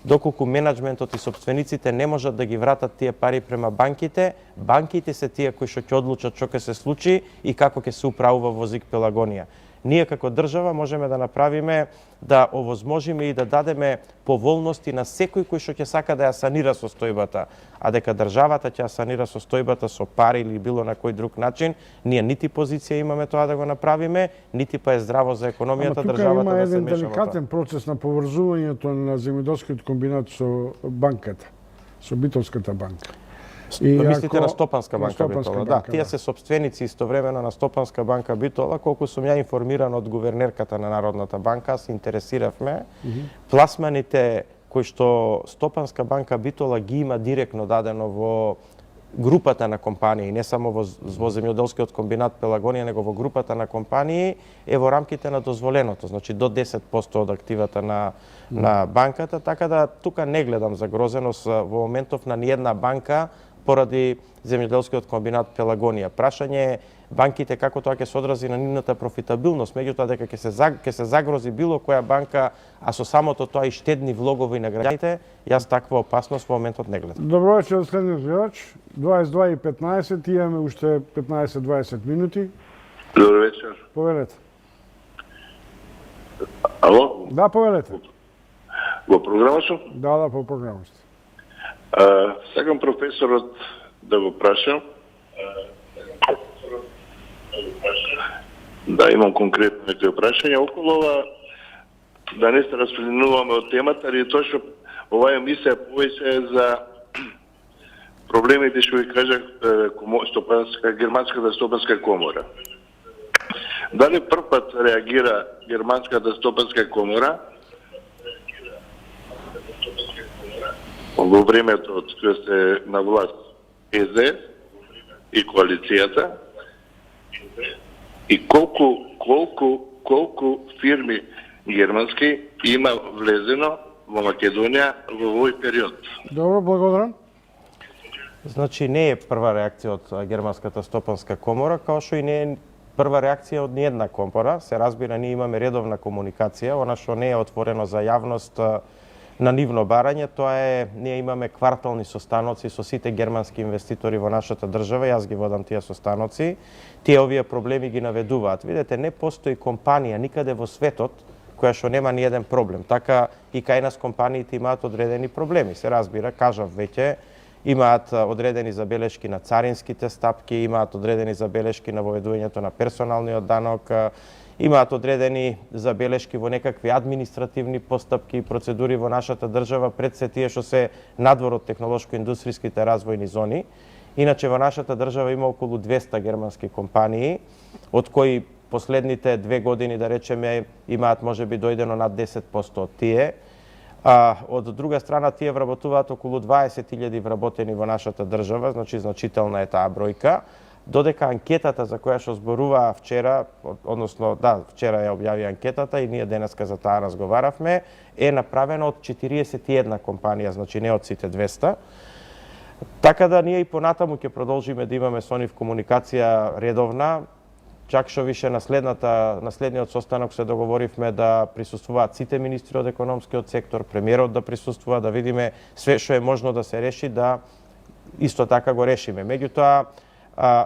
B: Доколку менаџментот и сопствениците не можат да ги вратат тие пари према банките, банките се тие кои што ќе одлучат што ќе се случи и како ќе се управува во ЗИК Пелагонија. Ние како држава можеме да направиме, да овозможиме и да дадеме поволности на секој кој што ќе сака да ја санира состојбата, а дека државата ќе ја санира состојбата со пари или било на кој друг начин, ние нити позиција имаме тоа да го направиме, нити па е здраво за економијата државата да се меша во тоа.
A: Тука има еден деликатен процес на поврзувањето на земјоделскиот комбинат со банката, со Битолската банка.
B: Мислите на Стопанска банка Битола? Да, тие се сопственици истовремено на Стопанска банка Битола, колку сум ја информиран од гувернерката на Народната банка, се интересиравме. Пласманите кои што Стопанска банка Битола ги има директно дадено во групата на компании, не само во земјоделскиот комбинат Пелагонија, него во групата на компании, е во рамките на дозволеното, значи до 10% од активата на банката, така да тука не гледам загрозеност во моментов на ниедна банка поради земјоделскиот комбинат Пелагонија. Прашање е банките како тоа ќе се одрази на нивната профитабилност, меѓутоа дека ќе се загрози било која банка, а со самото тоа и штедни влогови на граѓаните, јас таква опасност во моментот не гледам.
A: Добро вечер, следниот гледач. 22:15, имаме уште 15-20 минути.
J: Добро вечер.
A: Повелете.
J: Ало?
A: Да, повелете.
J: Во програма сум?
A: Да, по програма сте.
M: Сакам професорот да го прашам. Да, имам конкретно некои прашања околу ова, да не се распленуваме од темата, ali тоа што оваа емисија повеќе за проблемите што ви кажах Германската стопанска комора. Дали прв пат реагира Германската стопанска комора во времето од кога се на власт СДС и коалицијата, и колку фирми германски има влезено во Македонија во овој период?
A: Добро, благодарам.
B: Значи не е прва реакција од Германската стопанска комора, као што и не е прва реакција од ниедна комора. Се разбира, ние имаме редовна комуникација, она што не е отворено за јавност на нивно барање, тоа е, ние имаме квартални состаноци со сите германски инвеститори во нашата држава, јас ги водам тие состаноци, тие овие проблеми ги наведуваат. Видете, не постои компанија никаде во светот која што нема ни еден проблем. Така и кај нас компаниите имаат одредени проблеми. Се разбира, кажав веќе, имаат одредени забелешки на царинските стапки, имаат одредени забелешки на воведувањето на персоналниот данок, имаат одредени забелешки во некакви административни постапки и процедури во нашата држава пред се тие што се надвор од технолошко-индустријските развојни зони. Иначе во нашата држава има околу 200 германски компании, од кои последните 2 години, да речеме, имаат можеби дојдено над 10% од тие. Од друга страна, тие вработуваат околу 20.000 вработени во нашата држава, значи значителна е таа бројка. Додека анкетата за која што зборуваа вчера, односно, да, вчера ја објави анкетата и ние денеска за таа разговаравме, е направена од 41 компанија, значи не од сите 200. Така да ние и понатаму ќе продолжиме да имаме со нив комуникација редовна. Чак што више на следниот состанок се договоривме да присуствуваат сите министри од економскиот сектор, премиерот да присуствува, да видиме све што е можно да се реши, да исто така го решиме. Меѓутоа,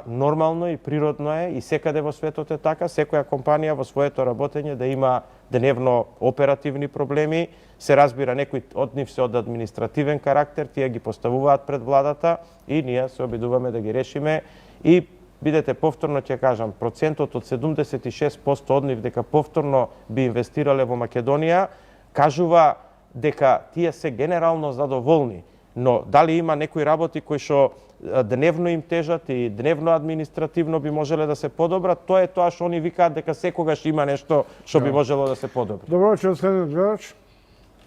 B: нормално и природно е и секаде во светот е така, секоја компанија во своето работење да има дневно оперативни проблеми, се разбира некои од нив се од административен карактер, тие ги поставуваат пред владата и ние се обидуваме да ги решиме и видете, повторно ќе кажам, процентот од 76% од нив дека повторно би инвестирале во Македонија, кажува дека тие се генерално задоволни, но дали има некои работи кои што дневно им тежат и дневно административно би можеле да се подобрат, тоа е тоа што они викаат дека секогаш има нешто што би можело да се подобри.
A: Добро вечер, следниот гледач.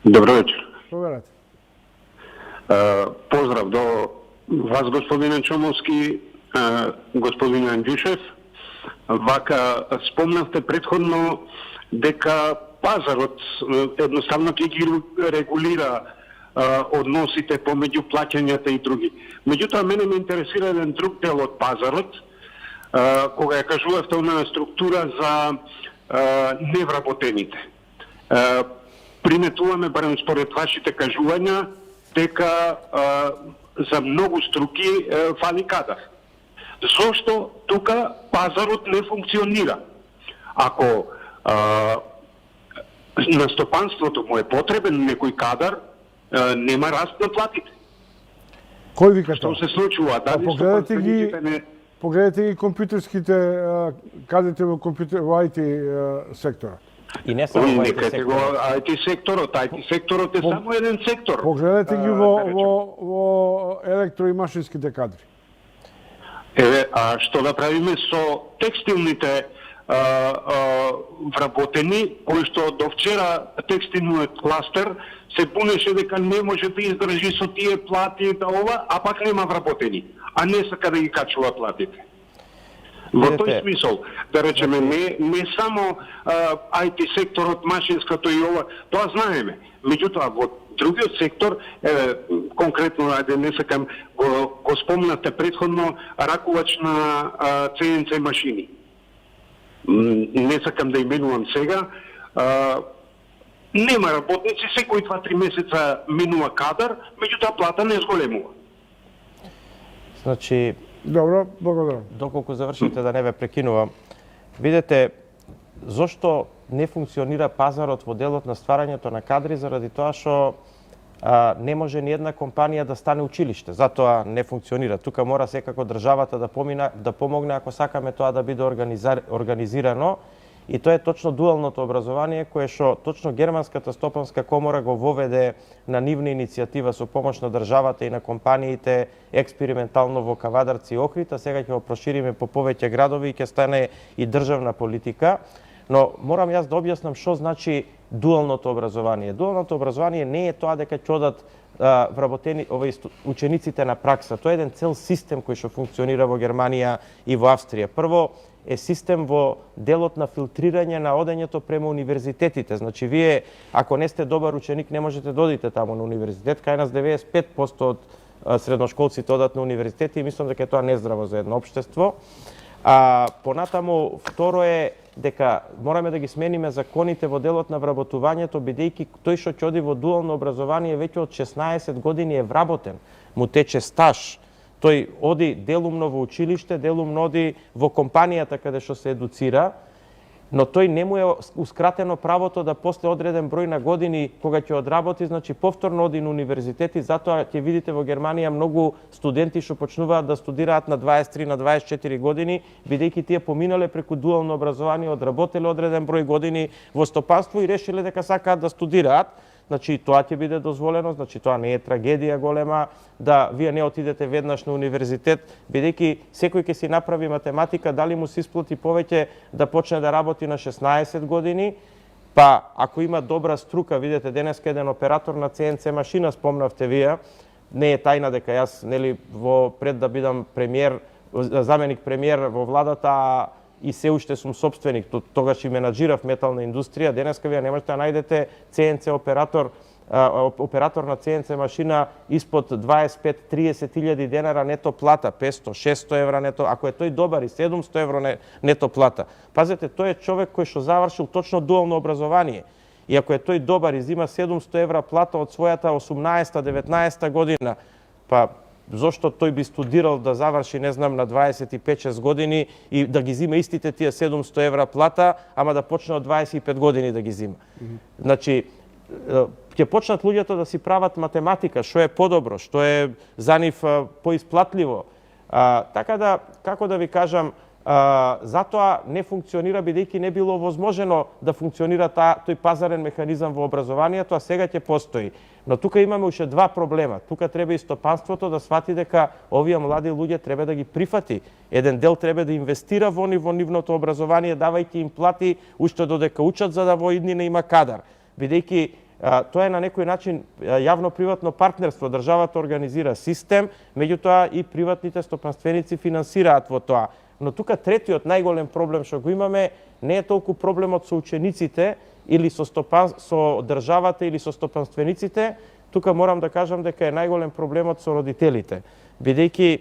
N: Добро вечер.
A: Поверете.
N: Поздрав до вас, господине Чомовски, господин Анджушев. Вака спомнавте претходно дека пазарот едноставно ќе ги регулира односите помеѓу плаќањата и други. Меѓутоа, мене ме интересира еден друг дел од пазарот, кога ја кажувавте онаа структура за невработените. Приметуваме, барем според вашите кажувања, дека за многу струки фали кадар. Зошто тука пазарот не функционира? Ако на стопанството му е потребен некој кадар, нема раст на платите.
A: Кој вика тоа?
N: Што се случува?
A: Погледате ги компјутерските кадите во IT секторот.
B: И не само во IT секторот.
N: IT секторот е само еден сектор.
A: Погледате ги во електро и машинските кадри.
N: Еве, а што да правиме со текстилните вработени, кои што до вчера текстилниот кластер се бунеше дека не може да издржи со тие плати да ова, а пак нема вработени, а не сака да ги качува платите. Во тој смисол, да речеме, не само IT секторот, машинското и ова, тоа знаеме. Меѓутоа, во другиот сектор, конкретно, не сакам, го спомнате претходно, ракувач на CNC машини. Не сакам да именувам сега, нема работници, секој 2-3 месеца минува кадар, меѓутоа плата не зголемува.
B: Значи,
A: добро, благодарам.
B: Доколку завршите да не ве прекинувам, видете зошто не функционира пазарот во делот на стварањето на кадри, заради тоа што не може ни една компанија да стане училиште. Затоа не функционира. Тука мора секако државата да помогне ако сакаме тоа да биде организирано. И тоа е точно дуалното образование кое што точно Германската стопанска комора го воведе на нивна иницијатива со помош на државата и на компаниите експериментално во Кавадарци и Охрид, а сега ќе го прошириме по повеќе градови и ќе стане и државна политика. Но морам јас да објаснам што значи дуалното образование. Дуалното образование не е тоа дека ќе одат вработени учениците на пракса. Тоа е еден цел систем кој што функционира во Германија и во Австрија. Прво е систем во делот на филтрирање на одењето према универзитетите. Значи, вие, ако не сте добар ученик, не можете да одите таму на универзитет. Кај нас 95% од средношколците одат на универзитети и мислам дека тоа не е здраво за едно општество. Понатаму, второ е дека мораме да ги смениме законите во делот на вработувањето, бидејќи тој што ќе оди во дуално образование веќе од 16 години е вработен, му тече стаж. Тој оди делумно во училиште, делумно оди во компанијата каде што се едуцира, но тој не му е ускратено правото да после одреден број на години кога ќе одработи, значи повторно оди на универзитет и затоа ќе видите во Германија многу студенти што почнуваат да студираат на 23, на 24 години, бидејќи тие поминале преку дуално образование, одработеле одреден број години во стопанство и решиле дека сакаат да студираат. Значи, тоа ќе биде дозволено, значи тоа не е трагедија голема да вие не отидете веднаш на универзитет, бидејќи секој ќе си направи математика дали му се исплати повеќе да почне да работи на 16 години, па ако има добра струка, видете денеска еден оператор на CNC машина спомнавте вие, не е тајна дека јас нели во пред да бидам премиер, заменик премиер во владата и се уште сум собственик, тогаш и менаџирав метална индустрија, денеска вие не можете да најдете CNC оператор на CNC машина испод 25-30 илјади денара нето плата, 500-600 евра нето, ако е тој добар и 700 евро нето плата. Пазете, тој е човек кој што завршил точно дуално образование. И ако е тој добар и зима 700 евра плата од својата 18-19 година, па зошто тој би студирал да заврши, не знам, на 25-6 години и да ги зима истите тие 700 евра плата, ама да почне од 25 години да ги зима. Значи, ќе почнат луѓето да си прават математика, што е подобро, што е за нив поисплатливо. Така да, како да ви кажам, затоа не функционира бидејќи не било возможено да функционира тој пазарен механизам во образованието, а сега ќе постои. Но тука имаме уште два проблема. Тука треба и стопанството да свати дека овие млади луѓе треба да ги прифати. Еден дел треба да инвестира во нивното образование, давајќи им плати уште додека учат, за да во иднина има кадар. Бидејќи тоа е на некој начин јавно-приватно партнерство. Државата организира систем, меѓутоа и приватните стопанственици финансираат во тоа. Но тука третиот најголем проблем што го имаме не е толку проблемот со учениците или со државата или со стопанствениците, тука морам да кажам дека е најголем проблемот со родителите. Бидејќи,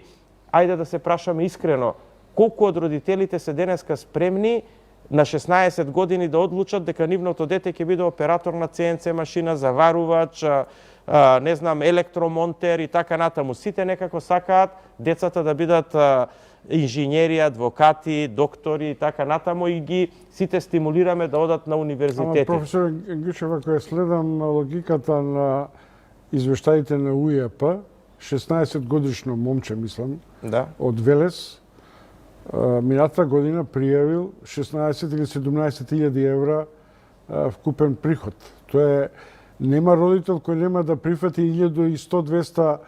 B: ајде да се прашаме искрено, колку од родителите се денеска спремни на 16 години да одлучат дека нивното дете ќе биде оператор на CNC машина, заварувач, не знам, електромонтер и така натаму. Сите некако сакаат децата да бидат инженери, адвокати, доктори и така натаму и ги сите стимулираме да одат на универзитети.
A: Ама, професор Гјучев, ако ја следам логиката на извештаите на УЕП, 16 годишно момче, мислам, од Велес, минатата година пријавил 16 или 17 илјади евра вкупен приход. Тоа е, нема родител кој нема да прифати 1100-200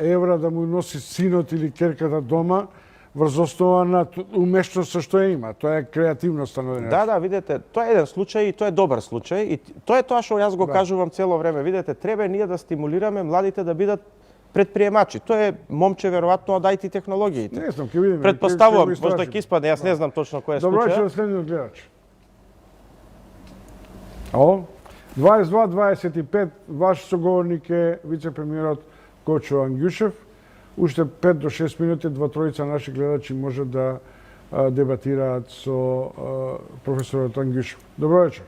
A: евра да му носи синот или керката дома врз основа на умешност со што има. Тоа е креативноста на денес.
B: Да, видете, тоа е еден случај и тоа е добар случај и тоа е тоа што јас го кажувам цело време. Видете, треба ние да стимулираме младите да бидат предприемачи. Тоа е момче веројатно од IT технологиите.
A: Не знам, ќе видиме.
B: Предпоставувам, можда ќе испадне, јас не знам точно кој е случај.
A: Добро вечер, следниот гледач. Ало? 22-25, ваш соговорник е вице-премиерот Кочо Ангјушев. Уште 5 до 6 минути, два-тројца наши гледачи може да дебатираат со професорот Ангјушев. Добро вечер.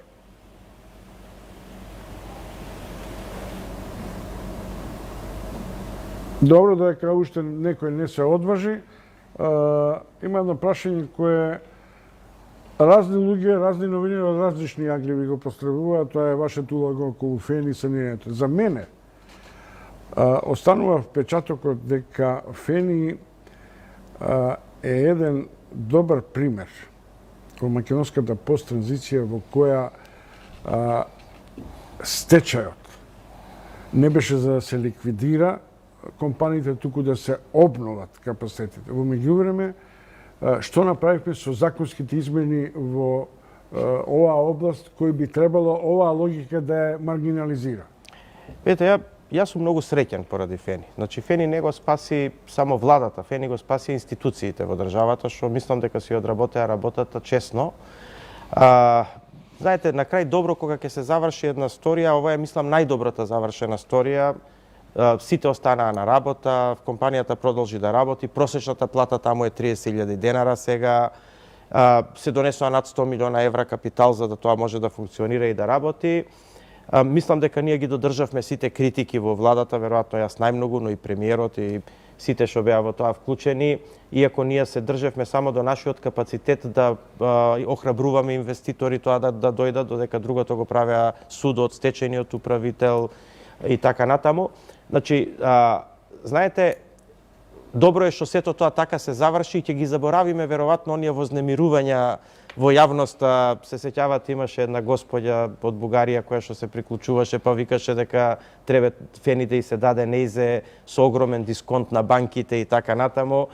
A: Добро, дека уште некој не се одважи. Има едно прашање кое разни луѓе, разни новини од различни англи ви го поставуваат, тоа е вашето улога околу ФЕН и санирањето. За мене, Останува впечатокот дека Фени е еден добар пример во македонската посттранзиција во која стечајот не беше за да се ликвидира компаниите, туку да се обноват капацитетите. Во меѓувреме, што направивме со законските измени во оваа област, кој би требало оваа логика да ја маргинализира?
B: Видете, јас сум многу среќен поради Фени. Значи, Фени не го спаси само владата, Фени го спаси институциите во државата, што мислам дека си одработеа работата честно. Знаете, на крај добро кога ќе се заврши една сторија, ова е, мислам, најдобрата завршена сторија. Сите останаа на работа, компанијата продолжи да работи, просечната плата таму е 30.000 денара сега, се донесоа над 100 милиона евра капитал за да тоа може да функционира и да работи. Мислам дека ние ги додржавме сите критики во владата, веројатно јас најмногу, но и премиерот и сите што беа во тоа вклучени, иако ние се држевме само до нашиот капацитет да охрабруваме инвеститори тоа да дојдат, додека другото го правеа судот, стечениот управител и така натаму. Значи, знаете, добро е што сето тоа така се заврши и ќе ги заборавиме веројатно оние вознемирувања во јавноста. Се сеќавате, имаше една господја од Бугарија која што се приклучуваше па викаше дека треба Фени да и се даде неизе со огромен дисконт на банките и така натаму.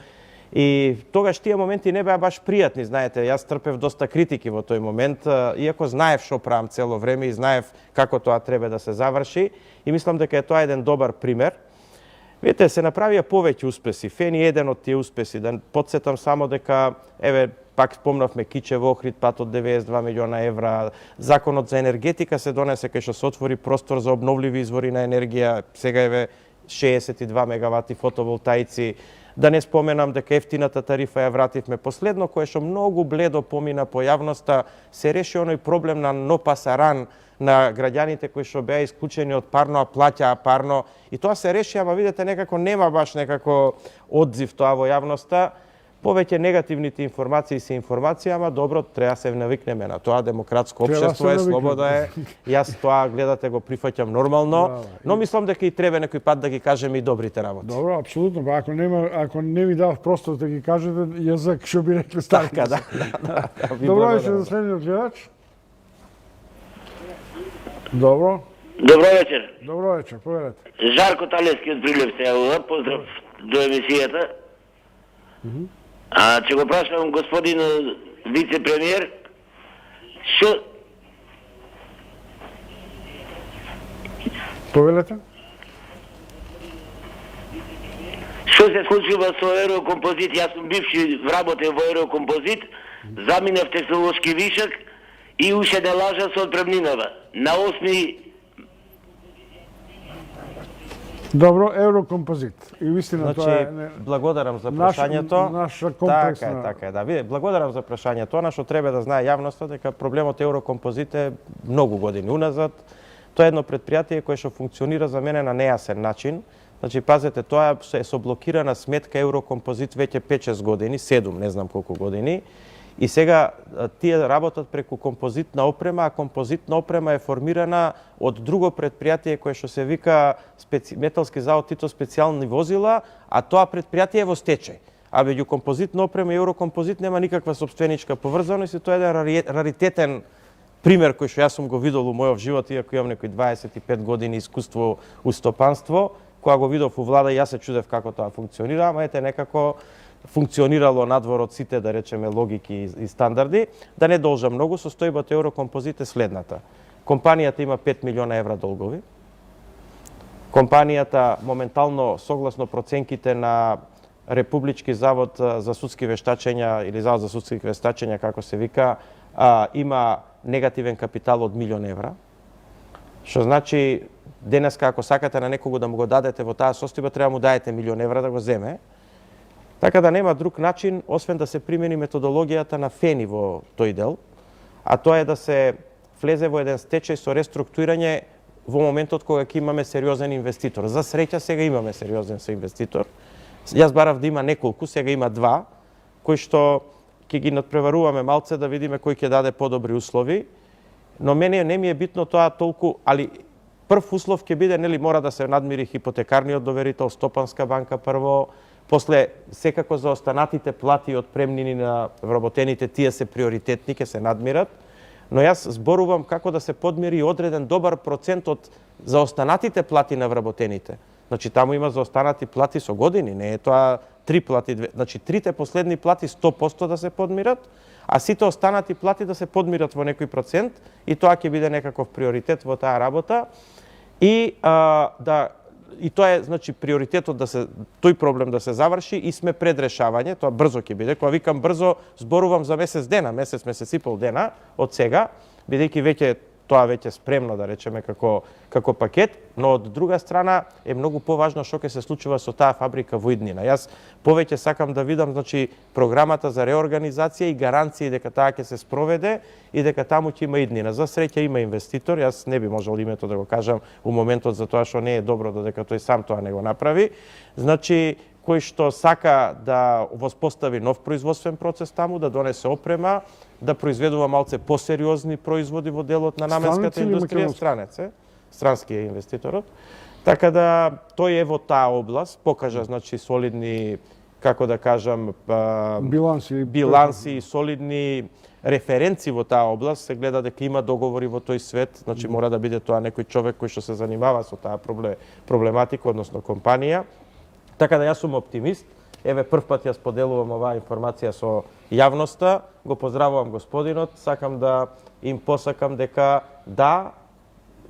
B: И тогаш тие моменти не беа баш пријатни, знаете, јас трпев доста критики во тој момент, иако знаев што правам цело време и знаев како тоа треба да се заврши и мислам дека е тоа еден добар пример. Видите, се направија повеќе успеси. Фени е еден од тие успеси. Да подсетам само дека, еве, пак спомнавме Кичево, Охрид пат од 92 милиона евра. Законот за енергетика се донесе кај што се отвори простор за обновливи извори на енергија. Сега еве 62 мегавати фотоволтаици. Да не споменам дека ефтината тарифа ја вративме. Последно, кое што многу бледо помина по јавноста, се реши оној проблем на нопасаран на граѓаните кои што беа исклучени од парно, а плаќаа парно. И тоа се реши, ама видите, некако нема баш некако одзив тоа во јавноста. Повеќе негативните информации се информации, ама добро, треба да се навикнеме на тоа. Демократско општество е, слобода е. Јас тоа, гледате, го прифаќам нормално, но мислам дека и треба некој пат да ги кажеме и добрите работи.
A: Добро, апсолутно. Ако не ви дав простор да ги кажете, јазик што би рекли старите.
B: Така, да.
A: Добро вечер за следниот гледач. Добро.
O: Добро вечер.
A: Добро вечер, поведете.
O: Жарко Талевски од Прилеп се јавува. Поздрав до емисијата. Ќе го прашам господин вице-премиер, што...
A: Повелете?
O: Што се случува со Еврокомпозит? Јас сум бивши вработен во Еврокомпозит, заминав технолошки вишак и уште не лажа со отпремнинава. На 8
A: Добро, Еврокомпозит. И вистина
B: значи,
A: тоа е...
B: благодарам за прашањето.
A: Наша комплексна...
B: Така е, да. Виде, благодарам за прашањето. Она што треба да знае јавноста дека проблемот Еврокомпозит е многу години уназад. Тоа е едно предпријатие кое што функционира за мене на нејасен начин. Значи, пазете, тоа е со блокирана сметка Еврокомпозит веќе 5-6 години, 7, не знам колку години. И сега тие работат преку композитна опрема, а композитна опрема е формирана од друго предпријатие кое што се вика Металски завод Тито специјални возила, а тоа предпријатие е во стечај. А меѓу композитна опрема и Еврокомпозит нема никаква сопственичка поврзаност и тоа е еден раритетен пример кој што јас сум го видел у мојот живот, иако имам некои 25 години искуство у стопанство. Кога го видов у влада, јас се чудев како тоа функционира, ама ете некако функционирало надвор од сите, да речеме, логики и стандарди. Да не должам многу, состојбата Еврокомпозит е следната. Компанијата има 5 милиона евра долгови. Компанијата моментално, согласно проценките на Републички завод за судски вештачења или Завод за судски вештачења, како се вика, има негативен капитал од 1 милион евра. Што значи, денеска ако сакате на некого да му го дадете во таа состојба, треба му даете 1 милион евра да го земе. Така да нема друг начин, освен да се примени методологијата на Фени во тој дел, а тоа е да се влезе во еден стечај со реструктурирање во моментот кога ќе имаме сериозен инвеститор. За среќа сега имаме сериозен инвеститор. Јас барав да има неколку, сега има 2, кои што ќе ги надпреваруваме малце да видиме кој ќе даде подобри услови. Но мене не ми е битно тоа толку, али прв услов ќе биде, нели, мора да се надмири хипотекарниот доверител, Стопанска банка прво, после секако за останатите плати и отпремнини на вработените, тие се приоритетни, ќе се надмират, но јас зборувам како да се подмири одреден добар процент од заостанатите плати на вработените. Значи, таму има заостанати плати со години, не е тоа 3 плати, значи, трите последни плати 100% да се подмират, а сите останати плати да се подмират во некој процент и тоа ќе биде некаков приоритет во таа работа. И тоа е, значи, приоритетот да се тој проблем да се заврши и сме пред решавање, тоа брзо ќе биде. Кога викам брзо, зборувам за месец дена, месец и пол дена од сега, бидејќи веќе тоа веќе спремно, да речеме, како пакет, но од друга страна е многу поважно што ќе се случува со таа фабрика во иднина. Јас повеќе сакам да видам, значи, програмата за реорганизација и гаранции дека таа ќе се спроведе и дека таму ќе има иднина. За среќа има инвеститор, јас не би можел името да го кажам у моментот за тоа што не е добро додека тој сам тоа не го направи. Значи, кој што сака да воспостави нов производствен процес таму, да донесе опрема, да произведува малце посериозни производи во делот на наменската индустрија, странски е инвеститорот. Така да тој е во таа област, покажа, значи, солидни, како да кажам, биланси и солидни референци во таа област. Се гледа дека има договори во тој свет, значи мора да биде тоа некој човек кој што се занимава со таа проблематика, односно компанија. Така да јас сум оптимист. Еве, прв пат ја споделувам оваа информација со јавноста. Го поздравувам господинот. Сакам да им посакам дека да,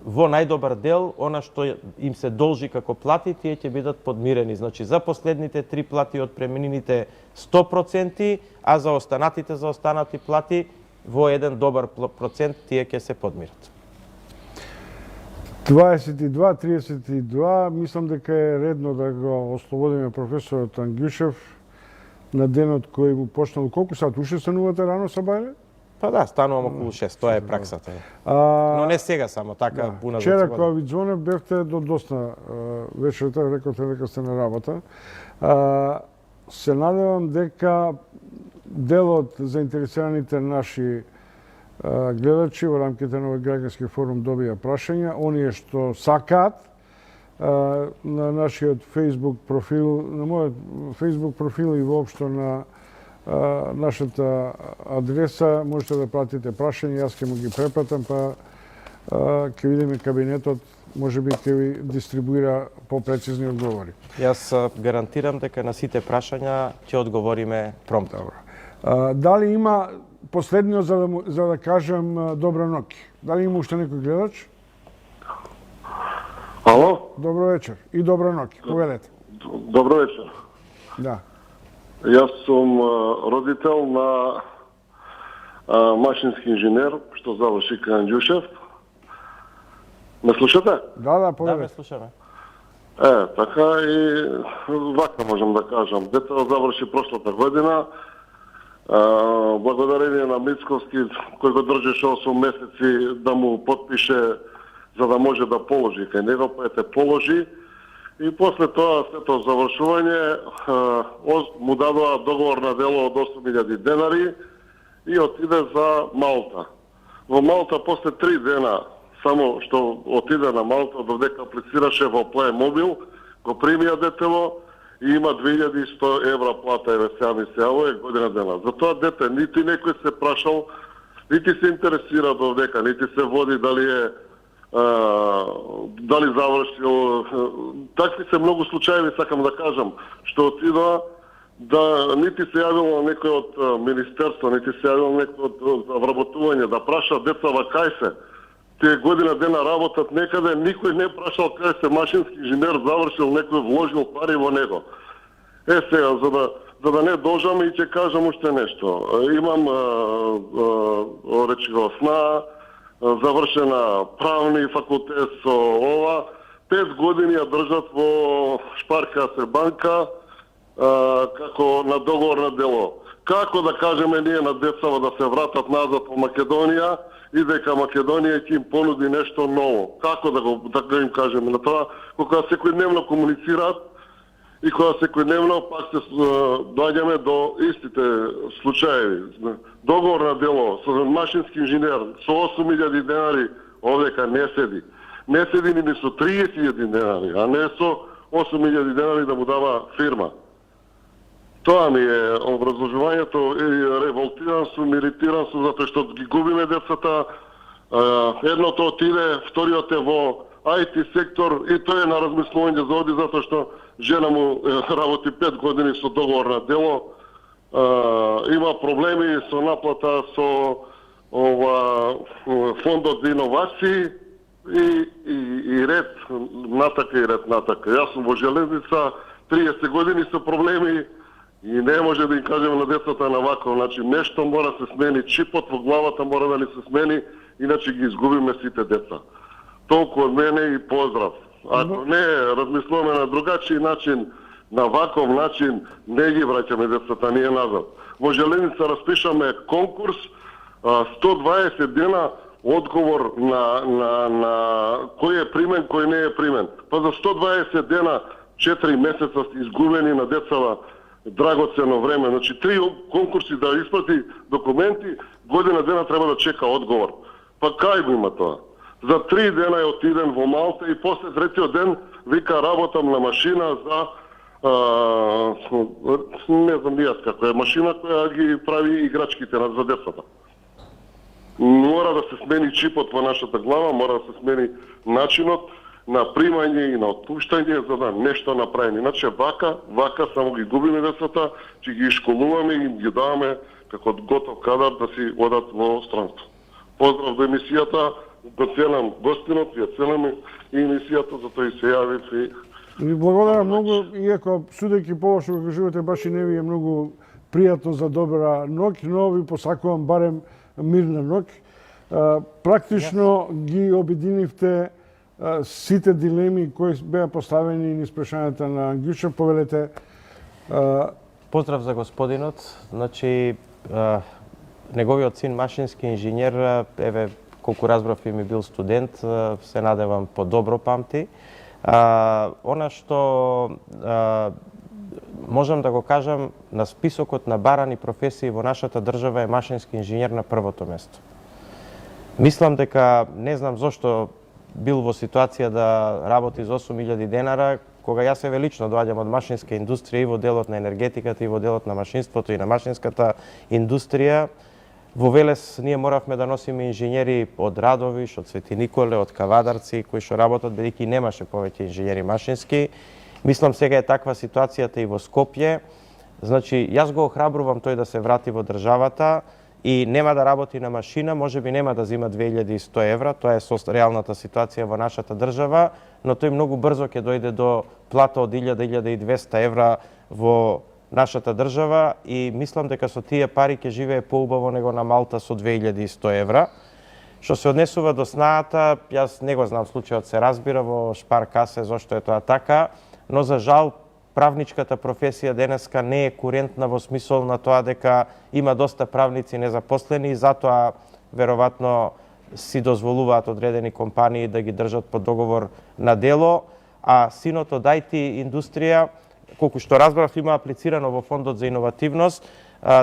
B: во најдобар дел, она што им се должи како плати, тие ќе бидат подмирени. Значи, за последните 3 плати од преминините 100%, а за останати плати во еден добар процент тие ќе се подмират.
A: 22-32, мислам дека е редно да го ослободиме професорот Ангјушев на денот кој му почнал. Колку сат уште станувате рано сабајле?
B: Па да, станувам околу 6, тоа е праксата. Но не сега само, така уназад.
A: Вчера кога ви звонев бевте до доста вечерта, рековте дека сте на работа. Се надевам дека дел од заинтересираните наши гледачи во рамките на овој граѓански форум добија прашања, оние што сакаат на нашиот Facebook профил, на мојот Facebook профил и воопшто на нашата адреса, можете да пратите прашања, јас ќе му ги препратам, па ќе видиме кабинетот, може би ќе ви дистрибуира попрецизни одговори.
B: Јас гарантирам дека на сите прашања ќе одговориме промптно.
A: Дали има последниот, за да кажем добра ноќ? Дали има уште некој гледач?
M: Ало?
A: Добро вечер и добра ноќ. Повелете.
M: Добро вечер.
A: Да.
M: Јас сум родител на машински инженер, што заврши кај Ангјушев. Ме слушате?
A: Да, повелете.
B: Да, ме слушаме.
M: Така и вака можам да кажам. Детето заврши прошлата година. Благодарение на Мицковски, кој го држеше 8 месеци да му подпише за да може да положи кај него, па ете положи. И после тоа, сето завршување, му дадоа договор на дело од 8.000 денари и отиде за Малта. Во Малта после 3 дена, само што отиде на Малта, додека аплицираше во Playmobil, го примија детело и има 2100 евра плата, еве сега ми се јавува година дена. За тоа дете нити некој се прашал, нити се интересира додека, нити се води дали завршил. Такви се многу случаи, сакам да кажам, што отидоа да нити се јавило некој од министерство, нити се јавило некој од вработување да праша децава кај се. Тие година дена работат некаде, никој не прашал кај се машински инженер завршил, некој вложил пари во него. Сега, за да не должам и ќе кажам уште нешто. Имам речи го СНА, завршена правни факултет со ова. 5 години ја држат во Шпарка банка како на договор на дело. Како да кажеме ние на децава да се вратат назад во Македонија и дека Македонија ќе им понуди нешто ново? Како да им кажеме на тоа, кога секојдневно комуницираат и кога секојдневно пак се доаѓаме до истите случаи. Договор на дело со машински инженер со 8.000 денари овдека не седи. не седи ни со 30.000 денари, а не со 8.000 денари да му дава фирма. Тоа ми е образложувањето и револтиран сум, иритиран сум затоа што ги губиме децата. Едното отиде, вториот е во IT сектор и тој е на размислување за оди затоа што жена му работи 5 години со договор на дело. Има проблеми со наплата со фондот за иновации и ред натака и ред натака. Јас сум во железница 30 години со проблеми и не може да им кажеме на децата на ваков начин. Нешто мора се смени, чипот во главата мора да ни се смени, иначе ги изгубиме сите деца. Толку од мене и поздрав. Ако не размислуваме на другачи начин, на ваков начин, не ги враќаме децата ние назад. Во железница распишаме конкурс, 120 дена одговор на кој е примен, кој не е примен. Па за 120 дена 4 месеца изгубени на децата драгоцено време. Значи 3 конкурси да испрати документи, година дена треба да чека одговор. Па кај го има тоа? За 3 дена е отиден во Малта и после третиот ден вика работам на машина за не знам јас како е машина која ги прави играчките за децата. Мора да се смени чипот во нашата глава, мора да се смени начинот на примање и на отпуштање за да нешто направи. Иначе вака само ги губиме децата, че ги школуваме и ги даваме како готов кадар да си одат во странство. Поздрав до емисијата, да ценам гостинот, ја ценам и емисијата, затоа и се јавив и...
A: Ви благодарам многу, иако судејќи по ова што го кажувате, баш и не ви е многу пријатно за добра ноќ, но ви посакувам барем мирна ноќ. Практично ги обединивте сите дилеми кои беа поставени низ прашањата на Ангјуша. Повелете.
B: Поздрав за господинот. Значи, неговиот син машински инженер, еве, колку разбрав и ми бил студент, се надевам по-добро памти. Она што можам да го кажам, на списокот на барани професии во нашата држава е машински инженер на првото место. Мислам дека, не знам зошто бил во ситуација да работи за 8.000 денара, кога јас еве лично доаѓам од машинска индустрија и во делот на енергетиката и во делот на машинството и на машинската индустрија. Во Велес ние моравме да носиме инженери од Радовиш, од Свети Николе, од Кавадарци, кои што работат, бидејќи немаше повеќе инженери машински. Мислам сега е таква ситуацијата и во Скопје. Значи, јас го охрабрувам тој да се врати во државата и нема да работи на машина, можеби нема да зима 2100 евра, тоа е со реалната ситуација во нашата држава, но тој многу брзо ќе дојде до плата од 1000-1200 евра во нашата држава и мислам дека со тие пари ќе живее поубаво него на Малта со 2100 евра. Што се однесува до снаата, јас не го знам случајот, се разбира во Шпар Касе зошто е тоа така, но за жал правничката професија денеска не е курентна во смисол на тоа дека има доста правници незапослени и затоа веројатно си дозволуваат одредени компании да ги држат под договор на дело, а синот од IT индустрија, колку што разбрав, има аплицирано во Фондот за иновативност.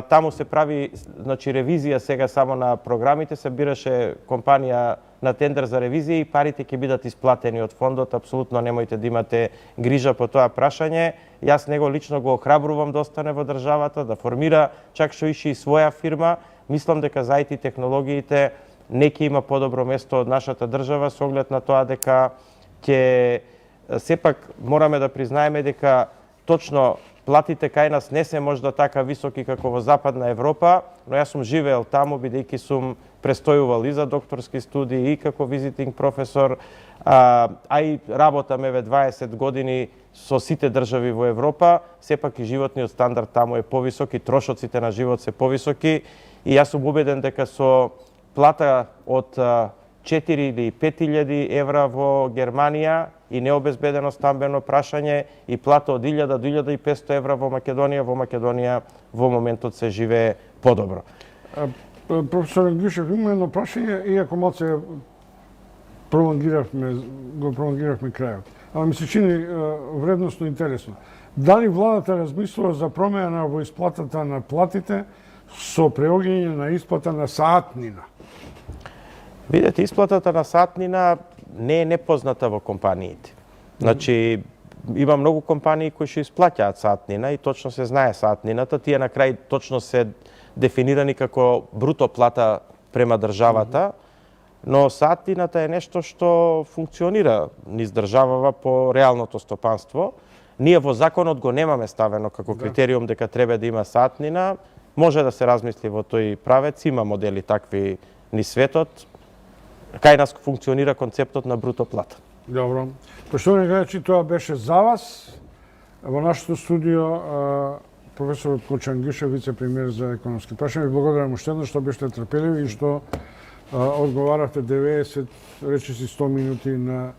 B: Таму се прави, значи, ревизија сега само на програмите, се бираше компанија на тендер за ревизија и парите ќе бидат исплатени од фондот. Апсолутно немојте да имате грижа по тоа прашање. Јас него лично го охрабрувам да остане во државата, да формира чак што иши и своја фирма. Мислам дека за IT технологиите неќе има подобро место од нашата држава со оглед на тоа дека ќе сепак мораме да признаеме дека точно платите кај нас не се можда така високи како во Западна Европа, но јас сум живеел таму бидејќи сум престојувал и за докторски студии и како визитинг професор, а и работам еве 20 години со сите држави во Европа, сепак и животниот стандард таму е повисок и трошоците на живот се повисоки и јас сум убеден дека со плата од 4 или 5000 евра во Германија и необезбедено стамбено прашање и плата од 1000 до 1500 евра во Македонија во моментот се живее подобро.
A: Професор Ангјушев, има едно прашање, иако малце го пролонгиравме крајот. Ама ми се чини вредносно интересно. Дали владата размислува за промена во исплатата на платите со преоѓање на исплата на саатнина?
B: Видете, исплатата на саатнина не е непозната во компаниите. Значи, има многу компании кои што исплаќаат сатнина и точно се знае сатнината. Тие на крај точно се дефинирани како бруто плата према државата, но сатнината е нешто што функционира низ државава по реалното стопанство. Ние во законот го немаме ставено како критериум дека треба да има сатнина. Може да се размисли во тој правец, има модели такви низ светот. Кај нас функционира концептот на бруто плата.
A: Добро. Поштовани гледачи, тоа беше за вас. Во нашето студио професорот Кочан Гишев, вице-премиер за економски прашања. Ви благодарам уште еднаш што беште трпеливи и што одговаравте 90, речиси 100 минути на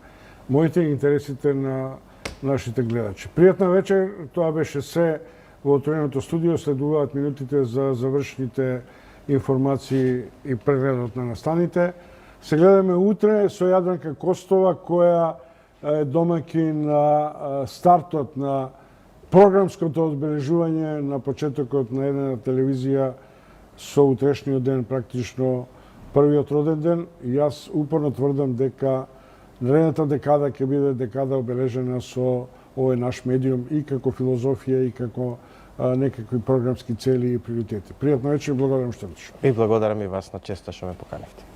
A: моите интересите на нашите гледачи. Пријатна вечер, тоа беше се во отвореното студио. Следуваат минутите за завршните информации и прегледот на настаните. Се гледаме утре со Јадранка Костова, која е домаќин на стартот на програмското одбележување на почетокот на една телевизија со утрешниот ден, практично првиот роден ден. Јас упорно тврдам дека наредната декада ќе биде декада обележена со овој наш медиум и како филозофија и како некакви програмски цели и приоритети. Пријатно вечер и благодарам што дошли.
B: И благодарам и вас на честа што ме поканивте.